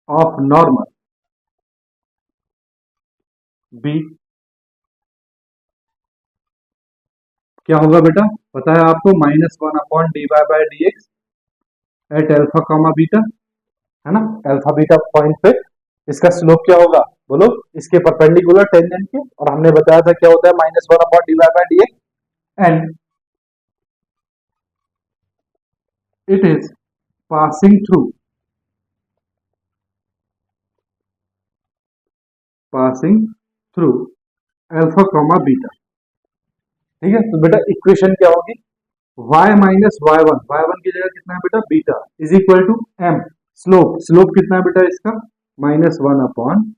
S1: of normal be, क्या होगा बेटा पता है आपको, -1 upon D Y by D x at alpha comma beta, है ना, अल्फा बीटा पॉइंट पे इसका स्लोप क्या होगा, बोलो इसके परपेंडिकुलर टेंजेंट के, और हमने बताया था क्या होता है -1 upon D Y by D x and it is passing through alpha comma beta. ठीक है, तो बेटा इक्वेशन क्या होगी, y माइनस y1 की जगह कितना है बेटा beta is equal to m, slope कितना है बेटा इसका -1 upon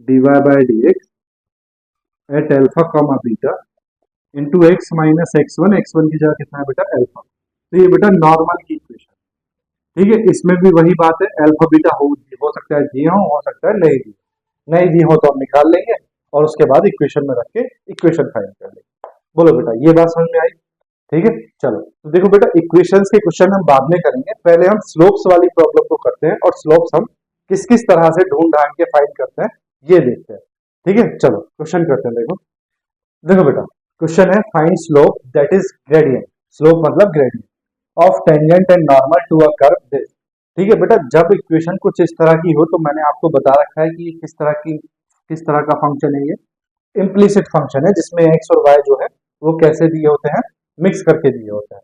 S1: D Y by D x at alpha comma beta into x minus x1 की जगह कितना है बेटा अल्फा। तो ये बेटा नॉर्मल की इक्वेशन, ठीक है, इसमें भी वही बात है अल्फा बीटा हो सकता है दिए हो सकता है नहीं दी हो तो हम निकाल लेंगे और उसके बाद इक्वेशन में रख के इक्वेशन फाइंड कर लेंगे। बोलो बेटा ये बात समझ में आई, ठीक है। चलो तो देखो बेटा इक्वेशंस के क्वेश्चन हम बाद में करेंगे, पहले हम स्लोप्स वाली प्रॉब्लम को करते हैं और स्लोप्स हम किस किस तरह से ढूंढ ढांड के फाइंड करते हैं ये देखते हैं। ठीक है, चलो क्वेश्चन करते हैं। देखो देखो बेटा क्वेश्चन है find slope that is gradient, slope मतलब gradient of tangent and normal to a curve this. ठीक है बेटा, जब इक्वेशन कुछ इस तरह की हो तो मैंने आपको बता रखा है कि ये किस तरह का फंक्शन है, ये इम्प्लीसिट फंक्शन है जिसमें एक्स और वाई जो है वो कैसे दिए होते हैं, मिक्स करके दिए होते हैं।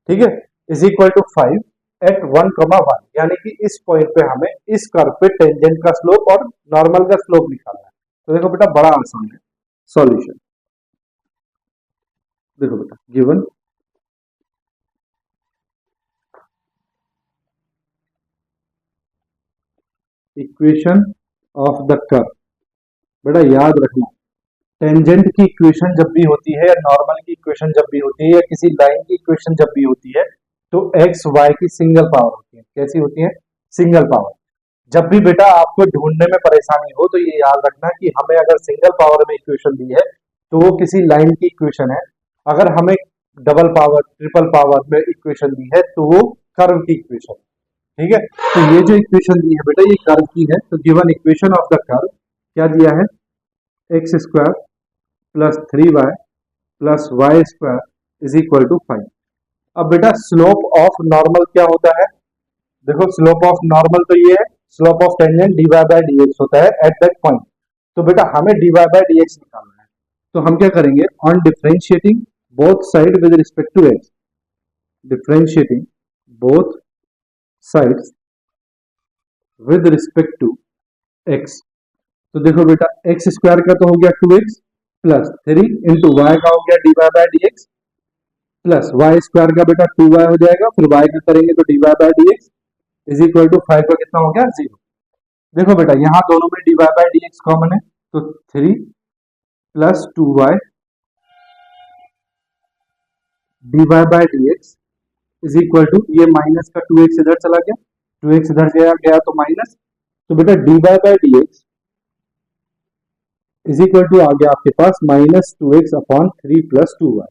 S1: ठीक है, इज इक्वल टू 5 एट 1,1, यानी कि इस पॉइंट पे हमें इस कर्व पे टेंजेंट का स्लोप और नॉर्मल का स्लोप निकालना है। तो देखो बेटा बड़ा आसान है सॉल्यूशन। देखो बेटा given equation of the curve, बेटा याद रखना टेंजेंट की इक्वेशन जब भी होती है या नॉर्मल की इक्वेशन जब भी होती है या किसी लाइन की इक्वेशन जब भी होती है तो एक्स वाई की सिंगल पावर होती है। कैसी होती है, सिंगल पावर। जब भी बेटा आपको ढूंढने में परेशानी हो तो ये याद रखना कि हमें अगर सिंगल पावर में इक्वेशन दी है तो वो किसी लाइन की इक्वेशन है, अगर हमें डबल पावर ट्रिपल पावर में इक्वेशन दी है तो वो कर्व की इक्वेशन। ठीक है, तो ये जो इक्वेशन दी है बेटा ये कर्व की है। तो given equation of the curve क्या दिया है, x square plus 3y plus Y square is equal to 5। अब बेटा स्लोप ऑफ नॉर्मल क्या होता है? देखो स्लोप ऑफ नॉर्मल तो ये है, slope of tangent dy by dx होता है एट दैट पॉइंट। तो बेटा हमें dy बाय dx निकालना है, तो हम क्या करेंगे? On differentiating both side with respect to x, differentiating both sides with respect to x। तो देखो बेटा एक्स स्क्वायर का तो हो गया 2x प्लस 3 इंटू वाई का हो गया dy by dx plus Y square का बेटा 2y हो जाएगा, फिर y का करेंगे तो dy by dx is equal to 5 का कितना हो गया? 0। देखो बेटा यहाँ दोनों में dy बाय dx कॉमन है, तो 3 plus 2y dy by dx is equal to, ये माइनस का 2x इधर चला गया, 2x इधर गया गया तो माइनस, तो बेटा dy by dx is equal to आ गया आपके पास minus 2x upon 3 plus 2y।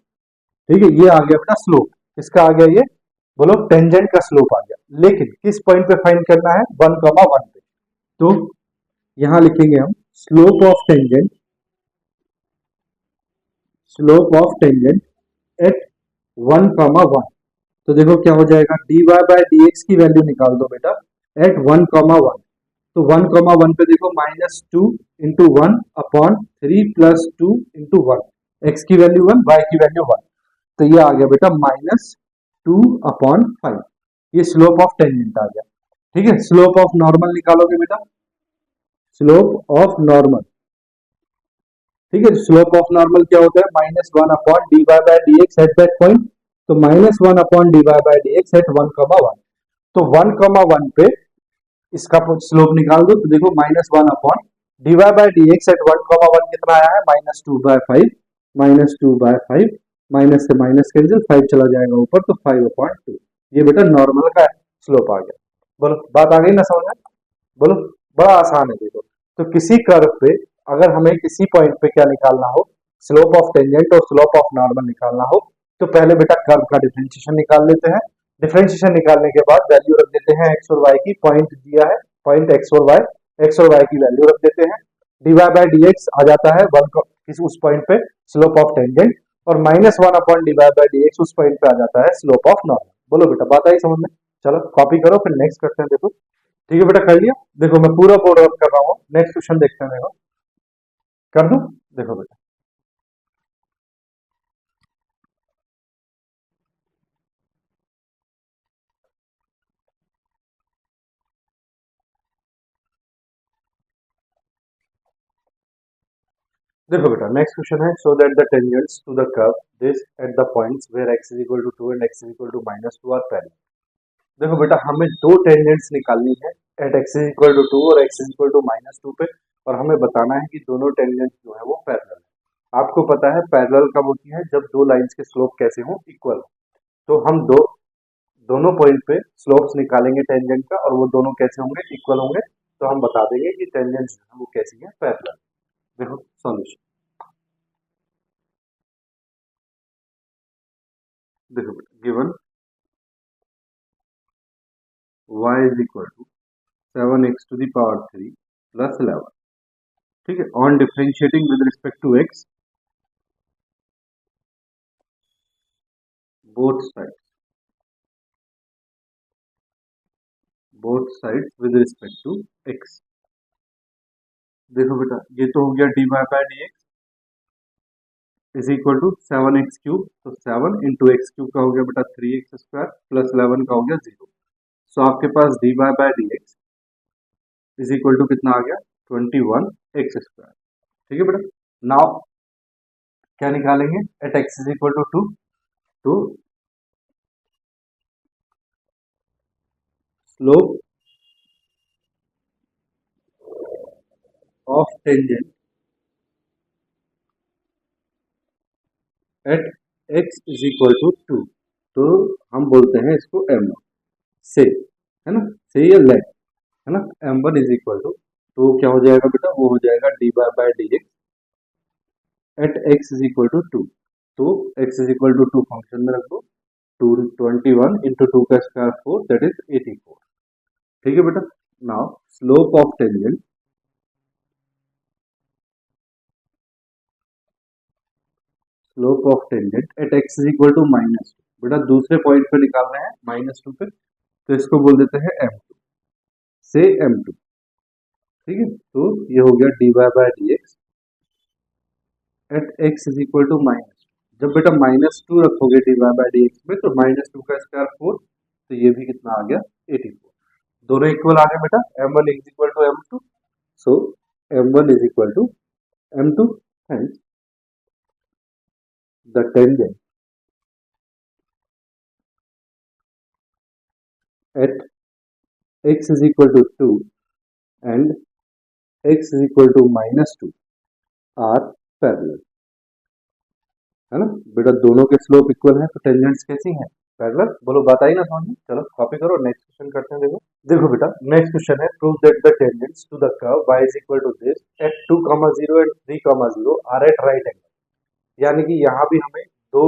S1: ठीक है, ये आ गया बेटा स्लोप। किसका आ गया ये? बोलो टेंजेंट का स्लोप आ गया। लेकिन किस पॉइंट पे फाइंड करना है? 1,1 पे। तो यहां लिखेंगे हम slope of tangent, slope of tangent eight 1,1। तो देखो क्या हो जाएगा, dy बाय dx की वैल्यू निकाल दो बेटा एट 1,1। तो 1,1 पे देखो minus 2 into 1 upon 3 plus 2 into 1, x की वैल्यू 1, वाई की वैल्यू 1, तो ये आ गया बेटा माइनस 2 अपॉन 5। ये स्लोप ऑफ टेंजेंट आ गया। ठीक है, स्लोप ऑफ नॉर्मल निकालोगे बेटा, स्लोप ऑफ नॉर्मल। ठीक है, स्लोप ऑफ नॉर्मल क्या होता है? Minus 1 upon dy by dx at that point. तो minus 1 upon dy by dx at 1,1। तो 1,1 पे इसका स्लोप निकाल दो, तो देखो minus 1 upon dy by dx at 1,1 कितना आया है? माइनस 2/5, माइनस 2/5, माइनस से माइनस कैंसिल, 5 चला जाएगा ऊपर, तो 5/2। ये बेटा नॉर्मल का स्लोप आ गया। बोलो बात आ गई ना समझ में? बोलो, बड़ा आसान है देखो। तो किसी कर्व पे अगर हमें किसी पॉइंट पे क्या निकालना हो, स्लोप ऑफ टेंजेंट और स्लोप ऑफ नॉर्मल निकालना हो, तो पहले बेटा कर्व का डिफरेंशिएशन निकाल लेते हैं। डिफरेंशिएशन निकालने के बाद वैल्यू रख देते हैं एक्स और वाई की, पॉइंट दिया है, पॉइंट एक्स और वाई की वैल्यू रख देते हैं। dy बाय dx आ जाता है उस पॉइंट पे स्लोप ऑफ टेंजेंट, और minus 1 upon dy by dx उस पॉइंट पे आ जाता है स्लोप ऑफ नॉर्मल। बोलो बेटा बात आई समझ में? चलो कॉपी करो, फिर नेक्स्ट करते हैं। देखो ठीक है बेटा, कर लिया? देखो मैं पूरा बोर्ड वर्क कर रहा हूँ, नेक्स्ट क्वेश्चन देखते हैं। देखो कर दूं? देखो बेटा, देखो बेटा नेक्स्ट क्वेश्चन है, so that the tangents to the curve this at the points where x is equal to 2 and x is equal to -2 are parallel. देखो बेटा हमें दो टेंजेंट्स निकालनी है at x is equal to 2 और x is equal to -2 पे, और हमें बताना है कि दोनों टेंजेंट्स जो है वो पैरेलल है। आपको पता है पैरेलल कब होती है? जब दो लाइंस के स्लोप कैसे हो? इक्वल हो। तो हम दोनों पॉइंट पे स्लोप्स निकालेंगे टेंजेंट का, और वो दोनों कैसे होंगे? इक्वल होंगे। तो हम बता देंगे कि टेंजेंट्स जो है वो कैसी है? पैरेलल। देखो सॉल्यूशन, देखो given y is equal to 7x to the power 3 plus 11। ठीक है, on differentiating with respect to x both side, both side with respect to x। देखो बेटा ये तो हो गया dy by dx is equal to 7x cube, तो 7 into x cube का हो गया बेटा 3x स्क्वायर प्लस 11 का हो गया 0। सो आपके पास dy by dx is equal to कितना आ गया? 21x square. ठीक है बेटा, नाउ क्या निकालेंगे at x is equal to 2? तो slope of tangent at x is equal to 2, तो हम बोलते हैं इसको m1 से, है ना, से या लेट, है ना। m1 इज इक्वल टू, तो क्या हो जाएगा बेटा? वो हो जाएगा dy by dx at x is equal to 2। तो x is equal to 2 function में रख दो, 21 इंटू 2 का स्क्वायर 4, दैट इज 84। ठीक है बेटा, now slope of tangent, slope of tangent at x is equal to -2। बेटा दूसरे पॉइंट पे निकाल रहे हैं -2 पे, तो इसको बोल देते हैं m2 से m2। ठीक है, तो ये हो गया dy by D x at x is equal to minus. जब बेटा -2 रखोगे dy बाय डी एक्स में तो -2 का स्क्वायर 4, तो ये भी कितना आ गया 84। दोनों इक्वल आ गए बेटा, m1 is equal to m2, so m1 is equal to m2, hence the tangent at x is equal to 2 and x is equal to -2 are parallel। है ना बेटा, दोनों के स्लोप इक्वल है तो टेंजेंट्स कैसी हैं, पैरेलल। बोलो बात आई ना समझ में। चलो कॉपी करो, नेक्स्ट क्वेश्चन करते हैं। देखो देखो बेटा, नेक्स्ट क्वेश्चन है prove that the tangents to the curve y is equal to this at 2,0 and 3,0 are at right angle. यानी कि यहाँ भी हमें दो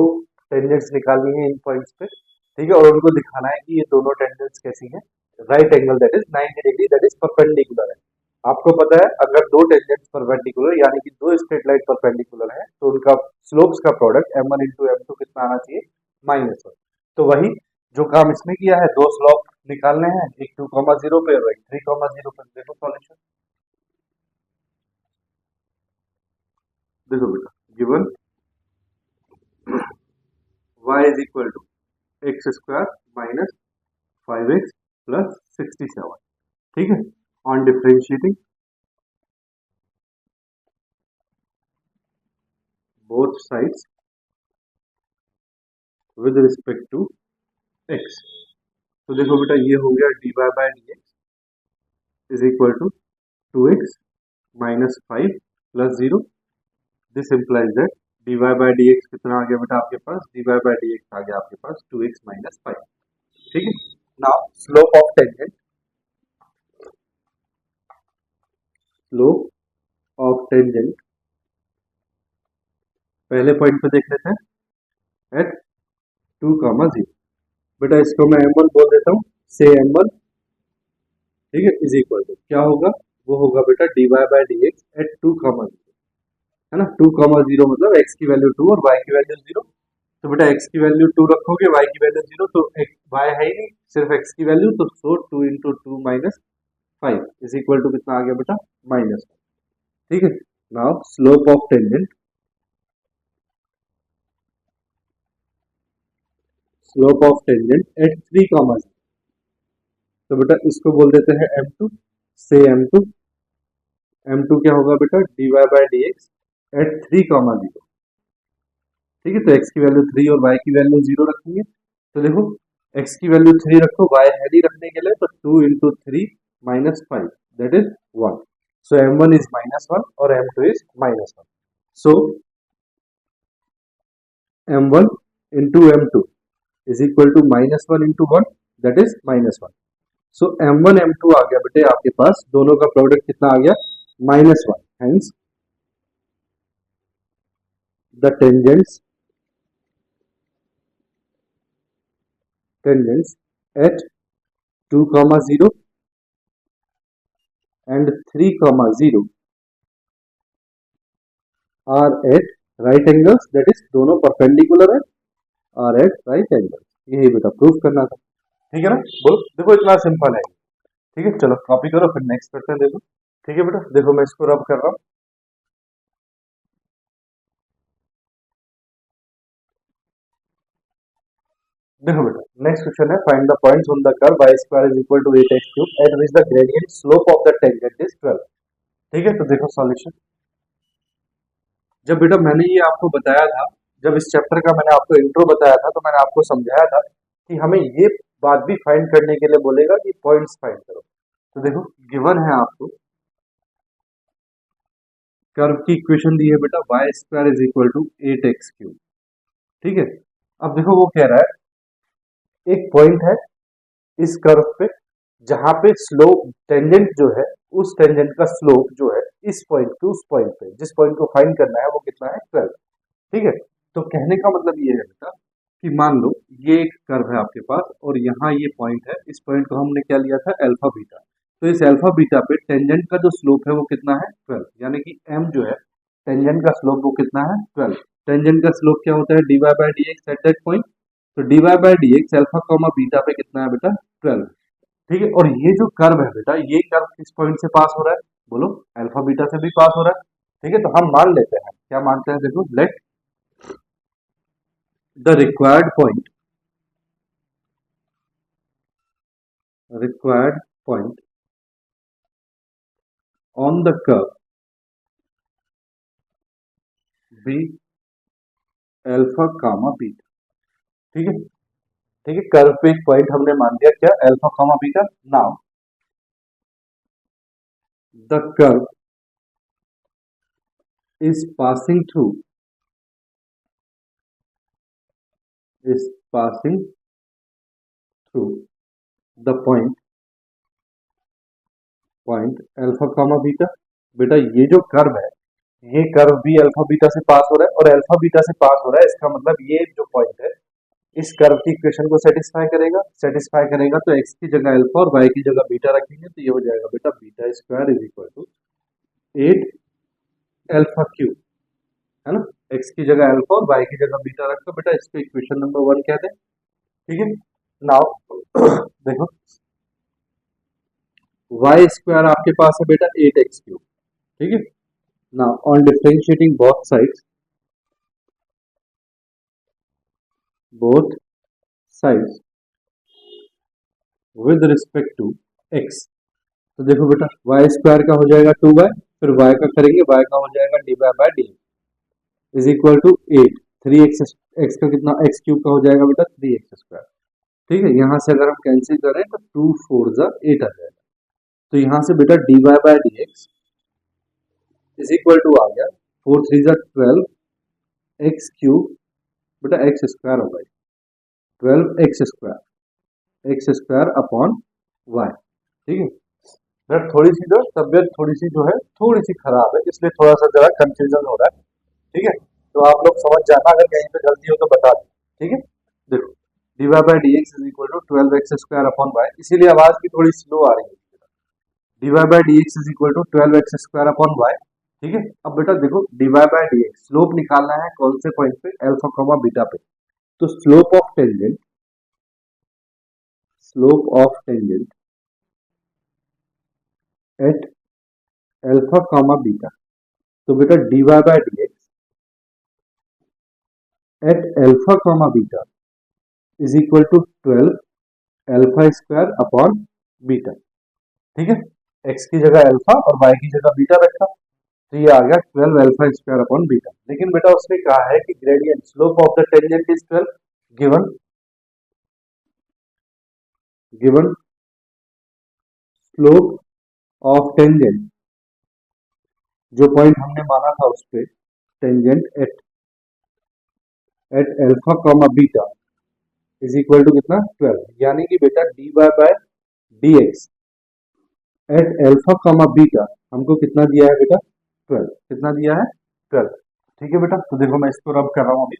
S1: टेंजेंट्स निकालनी है इन पॉइंट्स पे, ठीक है, और उनको दिखाना है कि ये दोनों टेंजेंट्स कैसी हैं, right angle that is 90 degree that is perpendicular है। आपको पता है अगर दो टेंजेंट्स परपेंडिकुलर यानी कि दो स्ट्रेट लाइन परपेंडिकुलर है तो उनका स्लोप्स का प्रोडक्ट m1 इंटू m2 कितना आना चाहिए, -1। तो वही जो काम इसमें किया है, दो स्लोप निकालने हैं, एक 2,0 पे और एक 3,0 पे। देखो सॉल्यूशन, देखो बेटा, given y is equal to x square minus 5x plus 67। ठीक है, on differentiating both sides with respect to x। तो देखो बेटा, ये हो गया dy by D x is equal to 2x minus 5 plus 0। This implies that dy by D x कितना आ गया बेटा आपके पास, dy बाय डी एक्स आ गया आपके पास 2x माइनस 5। ठीक है, now slope of tangent, slope of tangent पहले पॉइंट पे देख लेते हैं एट 2,0। बेटा इसको मैं m1 बोल देता हूँ, से m1, ठीक है, इज इक्वल टू क्या होगा, वो होगा बेटा dy by D x at 2,0, है ना। 2,0 मतलब x की वैल्यू 2 और y की वैल्यू 0। तो बेटा x की वैल्यू 2 रखोगे, y की वैल्यू 0, तो y है ही नहीं, सिर्फ x की वैल्यू, तो so 2 into 2 minus 5 is equal to कितना आ गया बेटा, -1। ठीक है, now slope of tangent, slope of tangent at 3,0। तो बेटा इसको बोल देते हैं m2 से m2। m2 क्या होगा बेटा, dy by D x at 3,0। ठीक है, तो x की वैल्यू 3 और y की वैल्यू 0 रखेंगे। तो देखो x की वैल्यू 3 रखो, y हैडी रखने के लिए, तो 2 into 3 minus 5 that is 1। So m1 is -1 और m2 is -1। So m1 into m2 is equal to -1 into 1 that is -1। So m1 m2 आ गया बेटे आपके पास, दोनों का प्रोडक्ट कितना आ गया, -1। Hence the tangents at 2,0 and 3,0 are at right angles, that is दोनों परपेंडिकुलर है, are at right angles। यही बेटा प्रूफ करना था। ठीक है ना, बोलो, देखो इतना सिंपल है। ठीक है, चलो कॉपी करो, फिर नेक्स्ट करते हैं। देखो ठीक है बेटा, देखो मैं इसको रब कर रहा हूँ। देखो बेटा, नेक्स्ट क्वेश्चन है find the points on the curve y square is equal to 8x cube at which the gradient slope of the tangent is 12। ठीक है, तो देखो सॉल्यूशन। जब बेटा मैंने ये आपको बताया था, जब इस चैप्टर का मैंने आपको इंट्रो बताया था, तो मैंने आपको समझाया था कि हमें ये बात भी फाइंड करने के लिए बोलेगा कि पॉइंट्स फाइंड करो। तो देखो गिवन है आपको कर्व की इक्वेशन दी है बेटा, y square is equal to 8x cube. ठीक है, अब देखो वो कह रहा है एक पॉइंट है इस कर्व पे जहां पे स्लोप टेंजेंट जो है, उस टेंजेंट का स्लोप जो है इस पॉइंट टू उस पॉइंट पे, जिस पॉइंट को फाइंड करना है वो कितना है, 12। ठीक है, तो कहने का मतलब ये है बेटा कि मान लो ये एक कर्व है आपके पास और यहाँ ये पॉइंट है, इस पॉइंट को हमने क्या लिया था, अल्फा बीटा। तो इस अल्फा बीटा पे टेंजेंट का जो स्लोप है वो कितना है, 12। यानी कि m जो है टेंजेंट का स्लोप वो कितना है, 12। टेंजेंट का स्लोप क्या होता है, dy by D x at that point. तो D Y by D X alpha comma beta पे कितना है बेटा 12। ठीक है, और ये जो कर्व है बेटा, ये कर्व किस पॉइंट से पास हो रहा है, बोलो अल्फा बीटा से भी पास हो रहा है। ठीक है, तो हम मान लेते हैं, क्या मानते हैं, देखो let the required point on the curve be alpha comma beta. ठीक है, ठीक है, कर्व पे एक पॉइंट हमने मान दिया, क्या, alpha comma beta. Now the curve is passing through the point alpha comma beta. बेटा ये जो कर्व है, ये कर्व भी अल्फा बीटा से पास हो रहा है, और अल्फा बीटा से पास हो रहा है, इसका मतलब ये जो पॉइंट है इस कर्व की इक्वेशन को सेटिस्फाई करेगा, तो x की जगह अल्फा और y की जगह बीटा रखेंगे, तो ये हो जाएगा बेटा beta square is equal to 8 alpha cube, है ना। x की जगह अल्फा और y की जगह बीटा रखो बेटा, इसको इक्वेशन नंबर 1 कहते हैं। ठीक है, नाउ देखो y स्क्वायर आपके पास है बेटा 8x क्यूब। ठीक है, now on differentiating both sides with respect to x, तो देखो बेटा y स्क्वायर का हो जाएगा 2y, फिर y का करेंगे, y का हो जाएगा d Y by d is equal to 8, 3x, x का कितना, x क्यूब का हो जाएगा बेटा 3x स्क्वायर। ठीक है, यहाँ से अगर हम कैंसिल करें तो 2 4 जा 8 आ जाएगा, तो यहाँ से बेटा D Y by D x is equal to आ गया 4 3 जा 12 एक्स क्यूब, बेटा एक्स स्क्वायर होगा 12 एक्स स्क्वायर अपॉन वाई। ठीक है, बेटा थोड़ी सी जो तबियत थोड़ी सी जो है थोड़ी सी खराब है, इसलिए थोड़ा सा जरा कंफ्यूजन हो रहा है। ठीक है, तो आप लोग समझ जाना, अगर कहीं पे गलती हो तो बता दें। ठीक है, देखो d Y by D x is equal to 12 x square upon y, इसीलिए आवाज भी थोड़ी स्लो आ रही है। D Y by D x is equal to 12 x square upon y. ठीक है, अब बेटा देखो d Y by D x slope निकालना है कौन से पॉइंट पे, अल्फा कॉमा बीटा पे, तो slope of tangent at alpha comma beta, तो बेटा D Y by D x at alpha comma beta is equal to 12 alpha square upon beta. ठीक है, एक्स की जगह अल्फा और वाई की जगह बीटा रखा, तो ये आ गया 12 अल्फा स्क्वायर अपॉन बीटा। लेकिन बेटा उसने कहा है कि gradient slope of the tangent is 12, given slope of tangent, जो पॉइंट हमने माना था उस पे, tangent at alpha comma beta is equal to कितना 12, यानी कि बेटा D Y by D x at alpha comma beta हमको कितना दिया है बेटा 12, कितना दिया है 12। ठीक है बेटा, तो देखो मैं इसको रब कर रहा हूं अभी।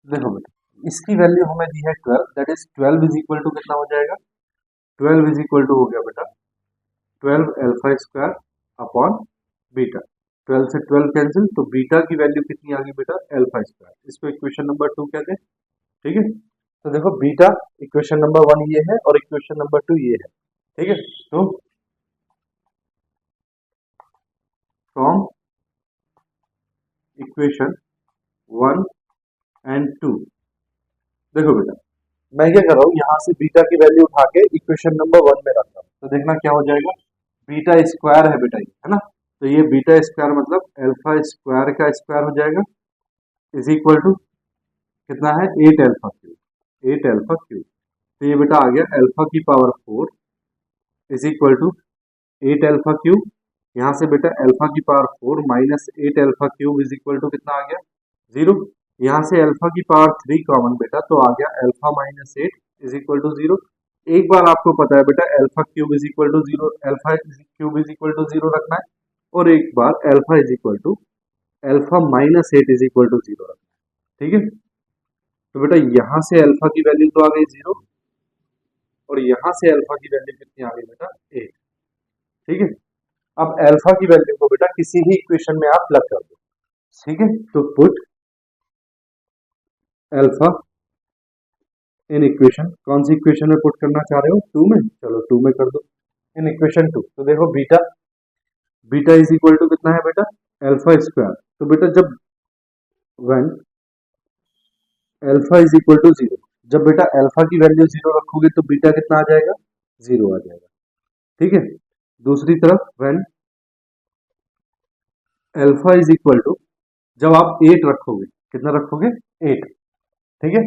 S1: देखो बेटा इसकी वैल्यू हमें दी है 12, that is 12 is equal to कितना हो जाएगा, 12 इज इक्वल टू हो गया बेटा 12 अल्फा स्क्वायर अपॉन बीटा, 12 से 12 कैंसिल, तो बीटा की वैल्यू कितनी आ गई बेटा अल्फा स्क्वायर, इसको इक्वेशन नंबर 2 कहते हैं। ठीक है, तो देखो बीटा इक्वेशन नंबर 1 ये है और इक्वेशन नंबर 2 ये है। ठीक है, तो फ्रॉम इक्वेशन 1 एंड 2, देखो बेटा मैं क्या कर रहा हूँ, यहाँ से बीटा की वैल्यू उठा के इक्वेशन नंबर 1 में रखता हूँ, तो देखना क्या हो जाएगा, बीटा स्क्वायर है बेटा ये, है ना, तो ये बीटा स्क्वायर मतलब अल्फा स्क्वायर का स्क्वायर हो जाएगा इज इक्वल टू कितना है 8 अल्फा क्यूब, 8 अल्फा क्यूब, तो ये बेटा आ गया अल्फा की power 4 is equal to 8 alpha cube, यहाँ से बेटा अल्फा की power 4 minus 8 alpha cube is equal to कितना आ गया 0, यहाँ से अल्फा की पावर 3 कॉमन बेटा, तो आ गया alpha minus 8 is equal to 0। एक बार आपको पता है बेटा alpha cube is equal to 0, alpha cube is equal to 0 रखना है, और एक बार alpha is equal to alpha minus 8 is equal to 0 रखना है। ठीक है, तो बेटा यहाँ से अल्फा की वैल्यू तो आ गई 0, और यहाँ से अल्फा की वैल्यू कितनी आ गई बेटा 8। ठीक है, अब अल्फा की वैल्यू को बेटा किसी भी इक्वेशन में आप प्लग कर दो, ठीक है। तो पुट अल्फा इन इक्वेशन, कौन सी इक्वेशन में पुट करना चाह रहे हो, 2 में, चलो 2 में कर दो इन इक्वेशन 2। तो देखो beta, beta is equal to कितना है बेटा, अल्फा स्क्वायर। तो बेटा जब when alpha is equal to 0, जब बेटा अल्फा की वैल्यू 0 रखोगे तो बीटा कितना आ जाएगा, 0 आ जाएगा, ठीक है। दूसरी तरफ when alpha is equal to, जब आप 8 रखोगे, कितना रखोगे, 8, ठीक है।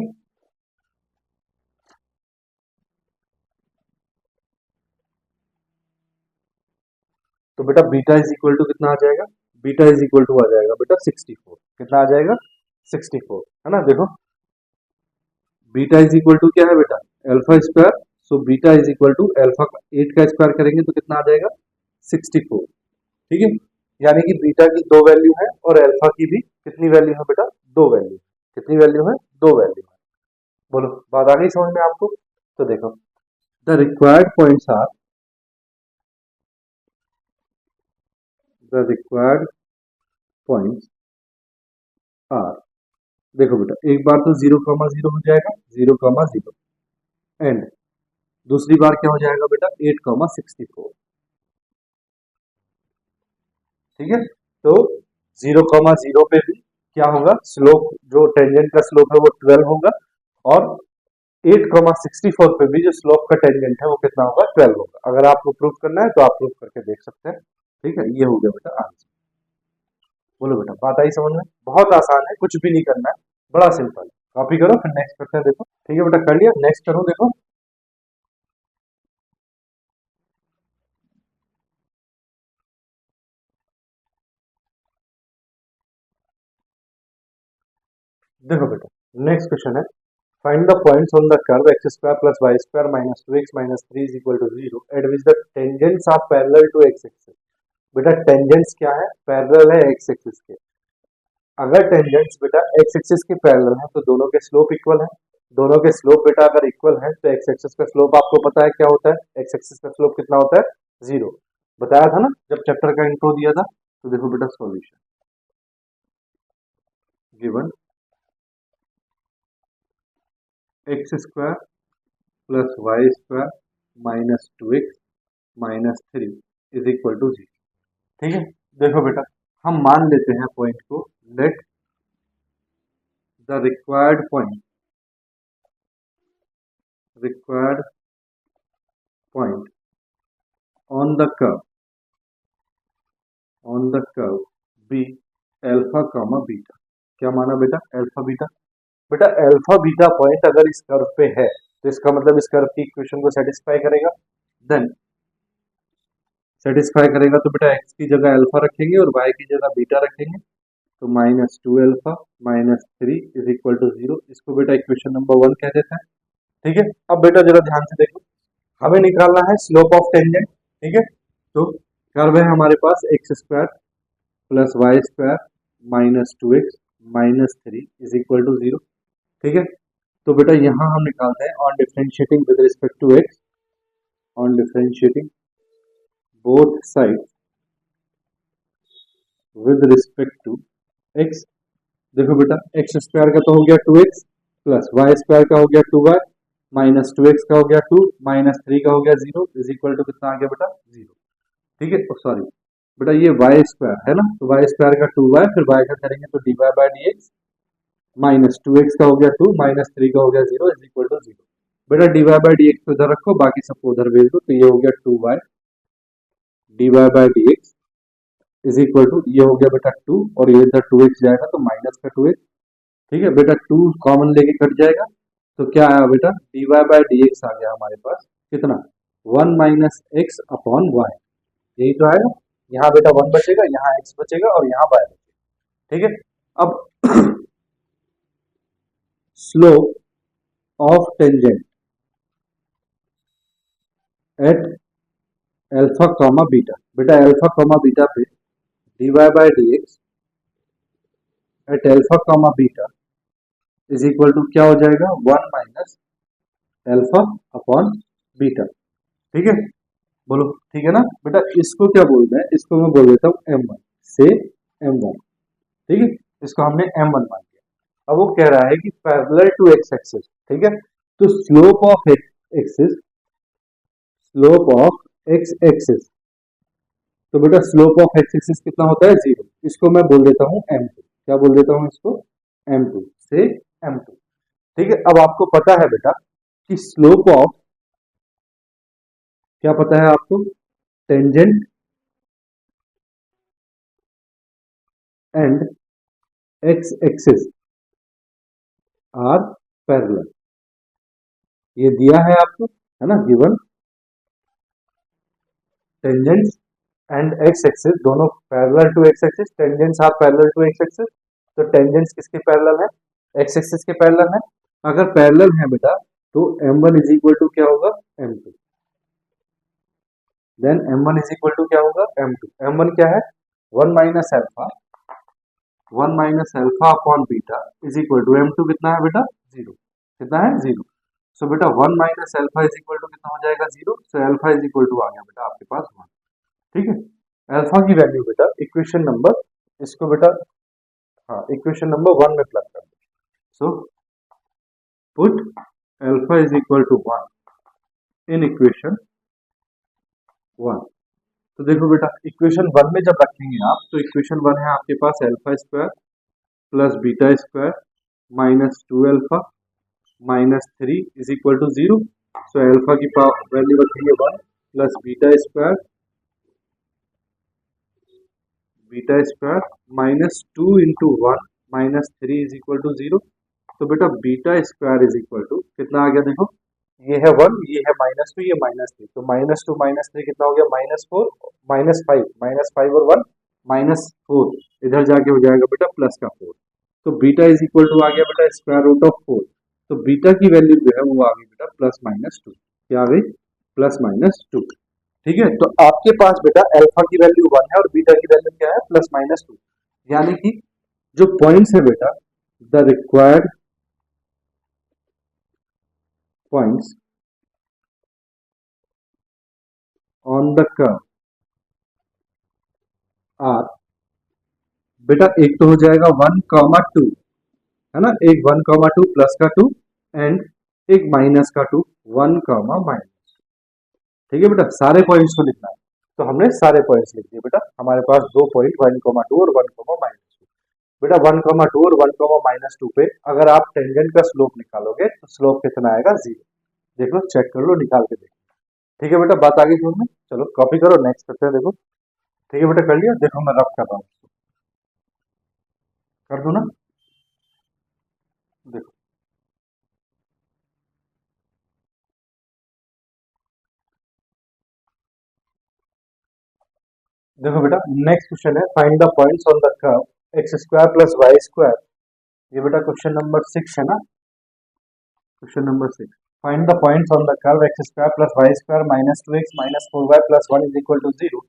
S1: तो बेटा बीटा इज इक्वल टू कितना आ जाएगा, बीटा इज इक्वल टू आ जाएगा बेटा 64, कितना आ जाएगा, 64, है ना। देखो बीटा इज इक्वल टू क्या है बेटा, alpha square. So beta is equal to alpha का 8 का स्क्वायर करेंगे तो कितना आ जाएगा, 64, ठीक है। यानी कि बीटा की 2 वैल्यू है और अल्फा की भी कितनी वैल्यू है बेटा, 2 वैल्यू, कितनी वैल्यू है, 2 वैल्यू है। बोलो बात आ गई समझ में आपको। तो देखो the required points are, the required points are, देखो बेटा एक बार तो 0,0 हो जाएगा, 0,0, एंड दूसरी बार क्या हो जाएगा बेटा, 8,64, ठीक है। तो 0,0 पे भी क्या होगा, स्लोप जो टेंजेंट का स्लोप है वो 12 होगा, और 8,64 पे भी जो स्लोप का टेंजेंट है वो कितना होगा, 12 होगा। अगर आपको प्रूफ करना है तो आप प्रूफ करके देख सकते हैं, ठीक है। ये हो गया बेटा आंसर। बोलो बेटा बात आई समझ में, बहुत आसान है, कुछ भी नहीं करना है, बड़ा सिंपल है। कॉपी करो फिर नेक्स्ट करते हैं, देखो ठीक है बेटा, कर लिया, नेक्स्ट करो। देखो देखो बेटा नेक्स्ट क्वेश्चन है, find the points on the curve x square plus Y square minus 2x minus 3 is equal to 0 at which the tangents are parallel to x axis. बेटा टेंजेंट्स क्या है, पैरेलल है X axis के। अगर tangents बेटा x axis के parallel है तो दोनों के स्लोप इक्वल है, दोनों के स्लोप बेटा अगर इक्वल है तो एक्स एक्सिस का स्लोप आपको पता है क्या होता है, एक्स एक्सिस का स्लोप कितना होता है, 0, बताया था ना जब चैप्टर का इंट्रो दिया था। तो देखो बेटा solution given x square plus Y square minus 2x minus 3 is equal to 0, ठीक है। देखो बेटा हम मान लेते हैं पॉइंट को, let the required point, required point on the curve, on the curve be alpha comma beta. क्या माना बेटा, अल्फा बीटा। बेटा अल्फा बीटा पॉइंट अगर इस कर्व पे है तो इसका मतलब इस कर्व की इक्वेशन को सेटिस्फाई करेगा, देन सेटिस्फाई करेगा तो बेटा एक्स की जगह अल्फा रखेंगे और वाई की जगह बीटा रखेंगे, तो minus 2 alpha minus 3 is equal to 0। इसको बेटा इक्वेशन नंबर 1 कह देते हैं, ठीक है। अब बेटा जरा ध्यान से देखो, हमें निकालना है स्लोप ऑफ टेंजेंट, ठीक है। तो कर्व है हमारे पास X square plus Y square minus 2x minus 3 is equal to 0, ठीक है। तो बेटा यहाँ हम निकालते हैं on differentiating with respect to X, on differentiating both side with respect to X. देखो बेटा एक्स स्क्वायर का तो हो गया 2x प्लस वाई स्क्वायर का हो गया 2y माइनस 2x का हो गया 2 माइनस 3 का हो गया 0 इज इक्वल टू कितना आ गया बेटा 0, ठीक है। सॉरी बेटा ये वाई स्क्वायर है ना, तो वाई स्क्वायर का 2y, फिर y का करेंगे तो dy by D x minus 2x का हो गया 2 माइनस 3 का हो गया 0 इज इक्वल टू 0। बेटा dy बाई डी एक्स को इधर रखो, बाकी सबको उधर भेज दो, तो ये हो गया 2y dy by D x is equal to, ये हो गया बेटा 2 और ये इधर 2x जाएगा तो माइनस का 2x, ठीक है। बेटा 2 कॉमन लेके कट जाएगा तो क्या आया बेटा, dy बाई डी एक्स आ गया हमारे पास कितना, 1 माइनस एक्स अपॉन वाई, यही तो आएगा। यहाँ बेटा 1 बचेगा, यहाँ x बचेगा और यहाँ y बचेगा, ठीक है। अब slope of tangent at alpha comma beta, बेटा अल्फा कॉमा बीटा पे dy by D x at alpha comma beta is equal to क्या हो जाएगा, 1 माइनस अल्फा अपॉन बीटा, ठीक है। बोलो ठीक है ना बेटा। इसको क्या बोलते हैं, इसको मैं बोल देता हूँ M1 से M1, ठीक है। इसको हमने M1 मान लिया। अब वो कह रहा है कि पैरेलल टू एक्स एक्सिस, ठीक है। तो slope of axis, slope of x axis, तो बेटा स्लोप ऑफ एक्स एक्सिस कितना होता है, 0। इसको मैं बोल देता हूँ M2। क्या बोल देता हूँ इसको, M2 से M2, ठीक है। अब आपको पता है बेटा कि स्लोप ऑफ, क्या पता है आपको, tangent and X axis are parallel, ये दिया है आपको, है ना, given. Tangents and X axis दोनों parallel to x axis, tangents are parallel to x axis. तो टेंजेंट्स किसके पैरेलल है, एक्स एक्सिस के पैरेलल है। अगर पैरेलल है बेटा तो m1 इज इक्वल टू क्या होगा, m2। Then m1 is equal to क्या होगा, m2। m1 क्या है, 1 minus alpha, 1 minus alpha upon beta is equal to m2 कितना है बेटा, 0। कितना है, 0। सो बेटा 1 minus alpha is equal to कितना हो जाएगा, 0। So alpha is equal to आ गया बेटा आपके पास 1, ठीक है। अल्फा की वैल्यू बेटा इक्वेशन नंबर, इसको बेटा, हाँ, इक्वेशन नंबर 1 में प्लग कर दो। So put alpha is equal to 1 in equation 1। तो देखो बेटा इक्वेशन 1 में जब रखेंगे आप, तो इक्वेशन 1 है आपके पास alpha square plus beta square minus 2 alpha minus 3 is equal to 0। So alpha की वैल्यू रखेंगे 1 plus beta square minus 2 into 1 minus 3 is equal to 0। तो बेटा beta square is equal to कितना आ गया, देखो ये है 1, ये है माइनस 2, ये माइनस 3, तो माइनस 2 माइनस 3 कितना हो गया, माइनस 4, माइनस 5 और 1 माइनस 4, इधर जाके हो जाएगा बेटा प्लस का 4। तो बीटा इज इक्वल टू आ गया बेटा स्क्वायर रूट ऑफ 4। तो बीटा की वैल्यू जो है वो आ गई बेटा प्लस माइनस 2। क्या आ गई, प्लस माइनस 2, ठीक है। तो आपके पास बेटा अल्फा की वैल्यू 1 है और बीटा की वैल्यू क्या है, प्लस माइनस 2। यानी कि जो पॉइंट्स है बेटा, the required points on the curve are, बेटा एक तो हो जाएगा 1,2, है ना, एक 1,2 प्लस का 2 एंड एक माइनस का 2, 1, माइनस, ठीक है बेटा। सारे पॉइंट्स को लिखना है, तो हमने सारे पॉइंट्स लिख दिए बेटा। हमारे पास दो पॉइंट 1,2 और 1, माइनस 2। बेटा 1,2 और 1, माइनस 2 पे अगर आप टेंजेंट का स्लोप निकालोगे तो स्लोप कितना आएगा, 0। देख लो, चेक कर लो, निकाल के देखो, ठीक है बेटा। बात आगे समझ में, चलो कॉपी करो, नेक्स्ट करते हैं। देखो ठीक है बेटा, कर लिया, देखो मैं रब कर रहा हूँ, कर दो ना, देखो देखो बेटा नेक्स्ट क्वेश्चन है, find the points on the curve x square plus Y square. ये बेटा क्वेश्चन नंबर 6 है ना, question number 6। Find the points on the curve x square plus Y square minus 2x minus 4y plus 1 is equal to 0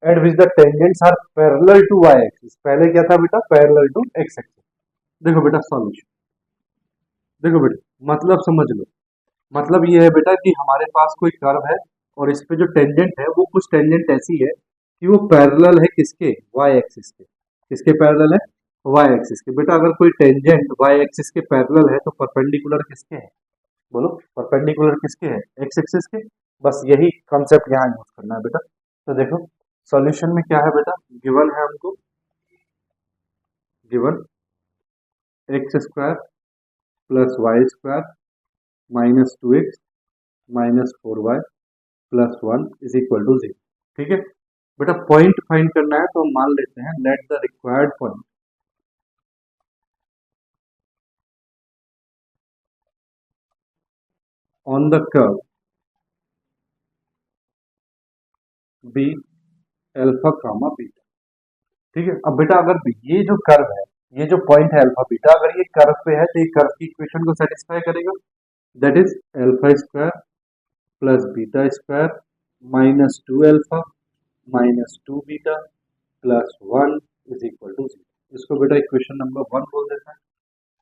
S1: at which the tangents are parallel to y axis. पहले क्या था बेटा, parallel to x axis. देखो बेटा solution, देखो बेटा मतलब समझ लो। मतलब ये है बेटा कि हमारे पास कोई कर्व है और इस पे जो टेंजेंट है वो कुछ टेंजेंट ऐसी है कि वो पैरेलल है किसके, वाई एक्सिस के। किसके पैरेलल है, वाई एक्सिस के। बेटा अगर कोई टेंजेंट वाई एक्सिस के पैरेलल है तो परपेंडिकुलर किसके है, बोलो परपेंडिकुलर किसके है, एक्स एक्सिस के। बस यही कॉन्सेप्ट यहाँ यूज करना है बेटा। तो देखो सॉल्यूशन में क्या है बेटा, गिवन है हमको, given x square plus Y square minus 2x minus 4y plus 1 is equal to 0, ठीक है बेटा। पॉइंट फाइंड करना है तो हम मान लेते हैं let the required point on the curve be alpha comma beta, ठीक है। अब बेटा अगर ये जो कर्व है, ये जो पॉइंट है अल्फा बीटा, अगर ये कर्व पे है तो ये कर्व की इक्वेशन को सेटिस्फाई करेगा। That is alpha square plus beta square minus 2 alpha minus 2 beta plus 1 is equal to 0। इसको बेटा इक्वेशन नंबर 1 बोल देता है,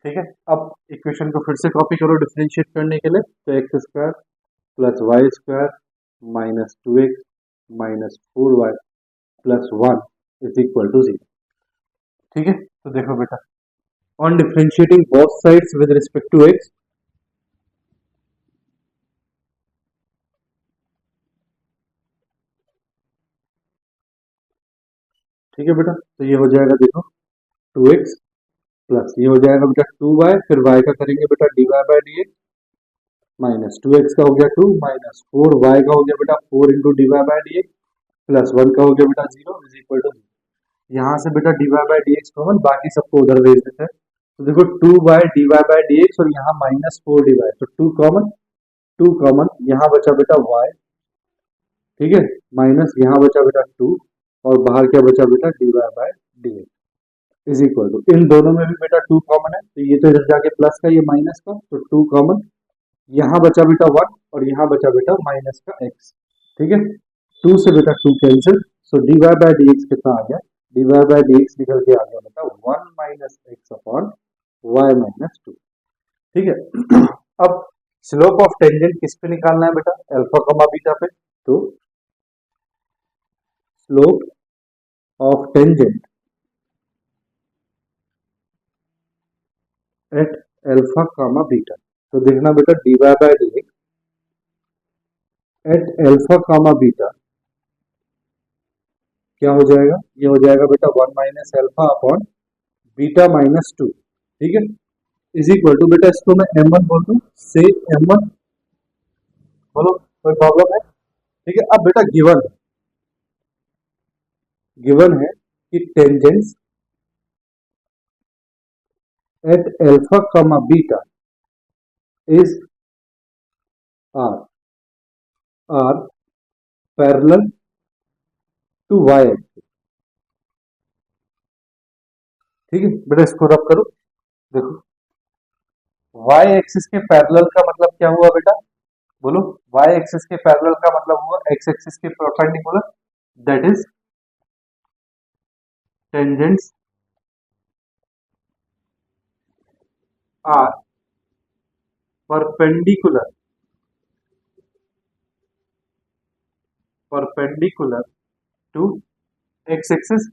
S1: ठीक है। अब इक्वेशन को फिर से कॉपी करो डिफरेंशिएट करने के लिए, तो x square plus Y square minus 2x minus 4y plus 1 is equal to 0। ठीक है, तो देखो बेटा, on differentiating both sides with respect to x, ठीक है बेटा, तो ये हो जाएगा देखो 2x प्लस ये हो जाएगा बेटा 2y, फिर y का करेंगे बेटा dy by D x, minus 2x का हो गया 2 माइनस 4y का हो गया बेटा 4 into D by D x plus 1 का हो गया बेटा 0 इज इक्वल टू 0। यहाँ से बेटा D by D x common, बाकी सबको उधर भेज देते हैं। तो देखो 2 by D by D x और यहाँ माइनस 4 डी वाई, तो 2 कॉमन, यहाँ बचा बेटा y, ठीक है, माइनस यहाँ बचा बेटा 2 और बाहर क्या बचा बेटा D by D x is equal to, इन दोनों में भी बेटा 2 कॉमन है, तो ये तो इधर जाके प्लस का, ये माइनस का, तो 2 कॉमन, यहाँ बचा बेटा 1 और यहाँ बचा बेटा माइनस का x, ठीक है, 2 से बेटा 2 cancel, so d Y by D x कितना आ गया, d Y by D x निकल के आ गया बेटा 1 minus x upon y minus 2, ठीक है। अब स्लोप ऑफ टेंजेंट किस पे निकालना है बेटा, अल्फा कॉमा बीटा पे, तो slope of tangent at alpha comma beta, तो देखना बेटा D Y by D x at alpha comma beta क्या हो जाएगा, ये हो जाएगा बेटा 1 minus alpha upon beta minus 2, ठीक है, इज इक्वल टू बेटा, इसको मैं m1 बोल दूं, से m1 बोलो, कोई प्रॉब्लम है, ठीक है। अब बेटा गिवन है कि tangents at alpha comma beta is are parallel to y axis, ठीक है बेटा, इसको रब करो, देखो वाई एक्सिस के पैरेलल का मतलब क्या हुआ बेटा, बोलो, वाई एक्सिस के पैरेलल का मतलब हुआ एक्स एक्सिस के perpendicular, that is tangents are perpendicular to x axis,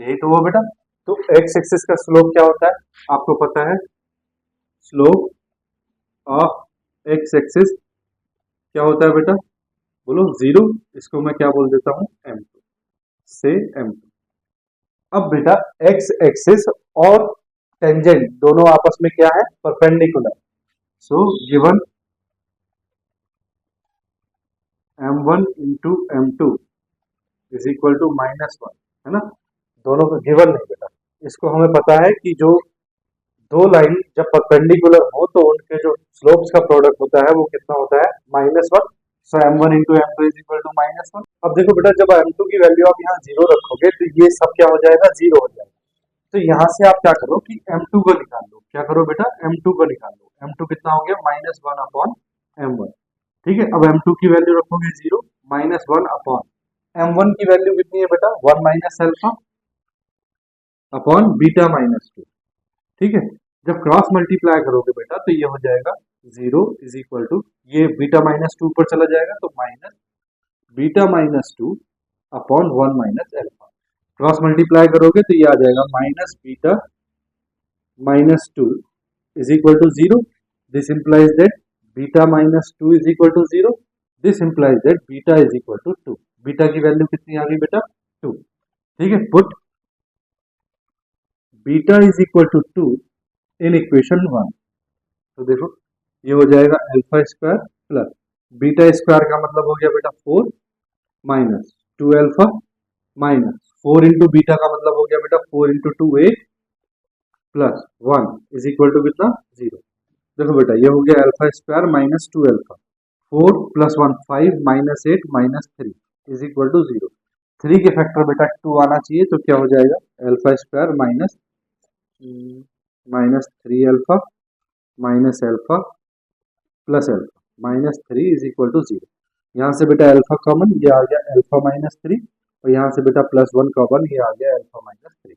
S1: यही तो हुआ बेटा। तो एक्स एक्सिस का स्लोप क्या होता है, आपको पता है, स्लोप ऑफ एक्स एक्सिस क्या होता है बेटा, बोलो 0, इसको मैं क्या बोल देता हूं m2, से m2। अब बेटा एक्स एक्सिस और टेंजेंट दोनों आपस में क्या है, perpendicular, so given m1 into m2 is equal to -1, है ना, दोनों का गिवन नहीं बेटा, इसको हमें पता है कि जो दो लाइन जब परपेंडिकुलर हो तो उनके जो स्लोप्स का प्रोडक्ट होता है वो कितना होता है, -1, so m1 into m2 is equal to -1। अब देखो बेटा, जब m2 की वैल्यू आप यहाँ 0 रखोगे तो ये सब क्या हो जाएगा, 0 हो जाएगा, तो यहाँ से आप क्या करो कि m2 को निकाल लो, क्या करो बेटा, m2 को निकाल लो, m2 कितना हो गया, -1 अपॉन m1, ठीक है। अब m2 की वैल्यू रखोगे 0, -1 अपॉन m1 की वैल्यू कितनी है बेटा, 1 minus alpha upon beta minus 2, ठीक है। जब क्रॉस मल्टीप्लाई करोगे बेटा तो ये हो जाएगा 0 इज इक्वल टू, ये बीटा माइनस 2 पर चला जाएगा, तो minus beta minus 2 upon 1 minus alpha, cross multiply करोगे तो ये आ जाएगा minus beta minus 2 is equal to 0, this implies that beta minus 2 is equal to 0, this implies that beta is equal to 2, beta की वैल्यू कितनी आ गई बेटा, 2, ठीक है। Put beta is equal to 2 in equation 1, तो देखो ये हो जाएगा alpha square plus beta square का मतलब हो गया बेटा 4 minus 2 alpha minus 4 into beta का मतलब हो गया बेटा 4 into 2 8 plus 1 is equal to कितना, 0। देखो बेटा ये हो गया alpha square minus 2 alpha, 4 plus 1 5 minus 8 minus 3 is equal to 0, 3 के फैक्टर बेटा 2 आना चाहिए, तो क्या हो जाएगा alpha square minus 3 alpha minus alpha plus alpha minus 3 is equal to 0। यहाँ से बेटा अल्फा कॉमन, ये आ गया अल्फा माइनस 3, और यहाँ से बेटा प्लस 1 कॉमन, ये आ गया alpha minus 3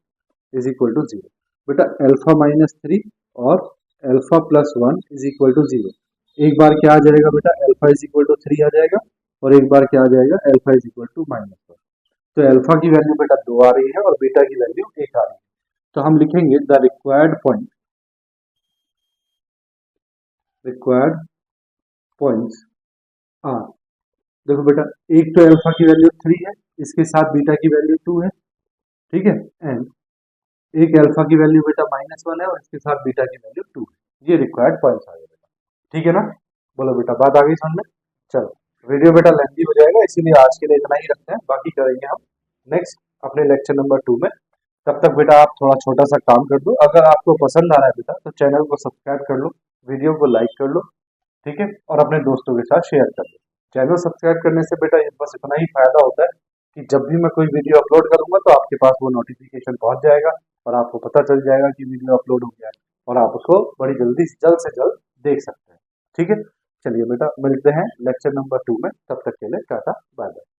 S1: is equal to 0। बेटा अल्फा माइनस 3 और alpha plus 1 is equal to 0, एक बार क्या आ जाएगा बेटा, अल्फा इज इक्वल टू 3 आ जाएगा, और एक बार क्या आ जाएगा, अल्फा इज इक्वल टू -1। तो अल्फा की वैल्यू बेटा 2 आ रही है और बीटा की वैल्यू 1 आ रही है। तो हम लिखेंगे द रिक्वायर्ड पॉइंट्स आर। देखो बेटा, एक तो अल्फा की वैल्यू 3 है, इसके साथ बीटा की वैल्यू 2 है, ठीक है, एंड एक अल्फा की वैल्यू बेटा -1 है और इसके साथ बीटा की वैल्यू 2 है। ये रिक्वायर्ड पॉइंट्स आ गए बेटा, ठीक है ना। बोलो बेटा, बात आ गई समझ में। चलो, वीडियो बेटा लेंथी हो जाएगा, इसीलिए आज के लिए इतना ही रखते हैं, बाकी करेंगे हम नेक्स्ट अपने लेक्चर नंबर 2 में। तब तक बेटा आप थोड़ा छोटा सा काम कर दो, अगर आपको पसंद आ रहा है बेटा तो चैनल को सब्सक्राइब कर लो, वीडियो को लाइक कर लो, ठीक है, और अपने दोस्तों के साथ शेयर कर दो। चैनल सब्सक्राइब करने से बेटा बस इतना ही फायदा होता है कि जब भी मैं कोई वीडियो अपलोड करूंगा तो आपके पास वो नोटिफिकेशन पहुंच जाएगा और आपको पता चल जाएगा कि वीडियो अपलोड हो गया है और आप उसको बड़ी जल्द से जल्द देख सकते हैं, ठीक है। चलिए बेटा, मिलते हैं लेक्चर नंबर 2 में, तब तक के लिए टाटा बाय बाय।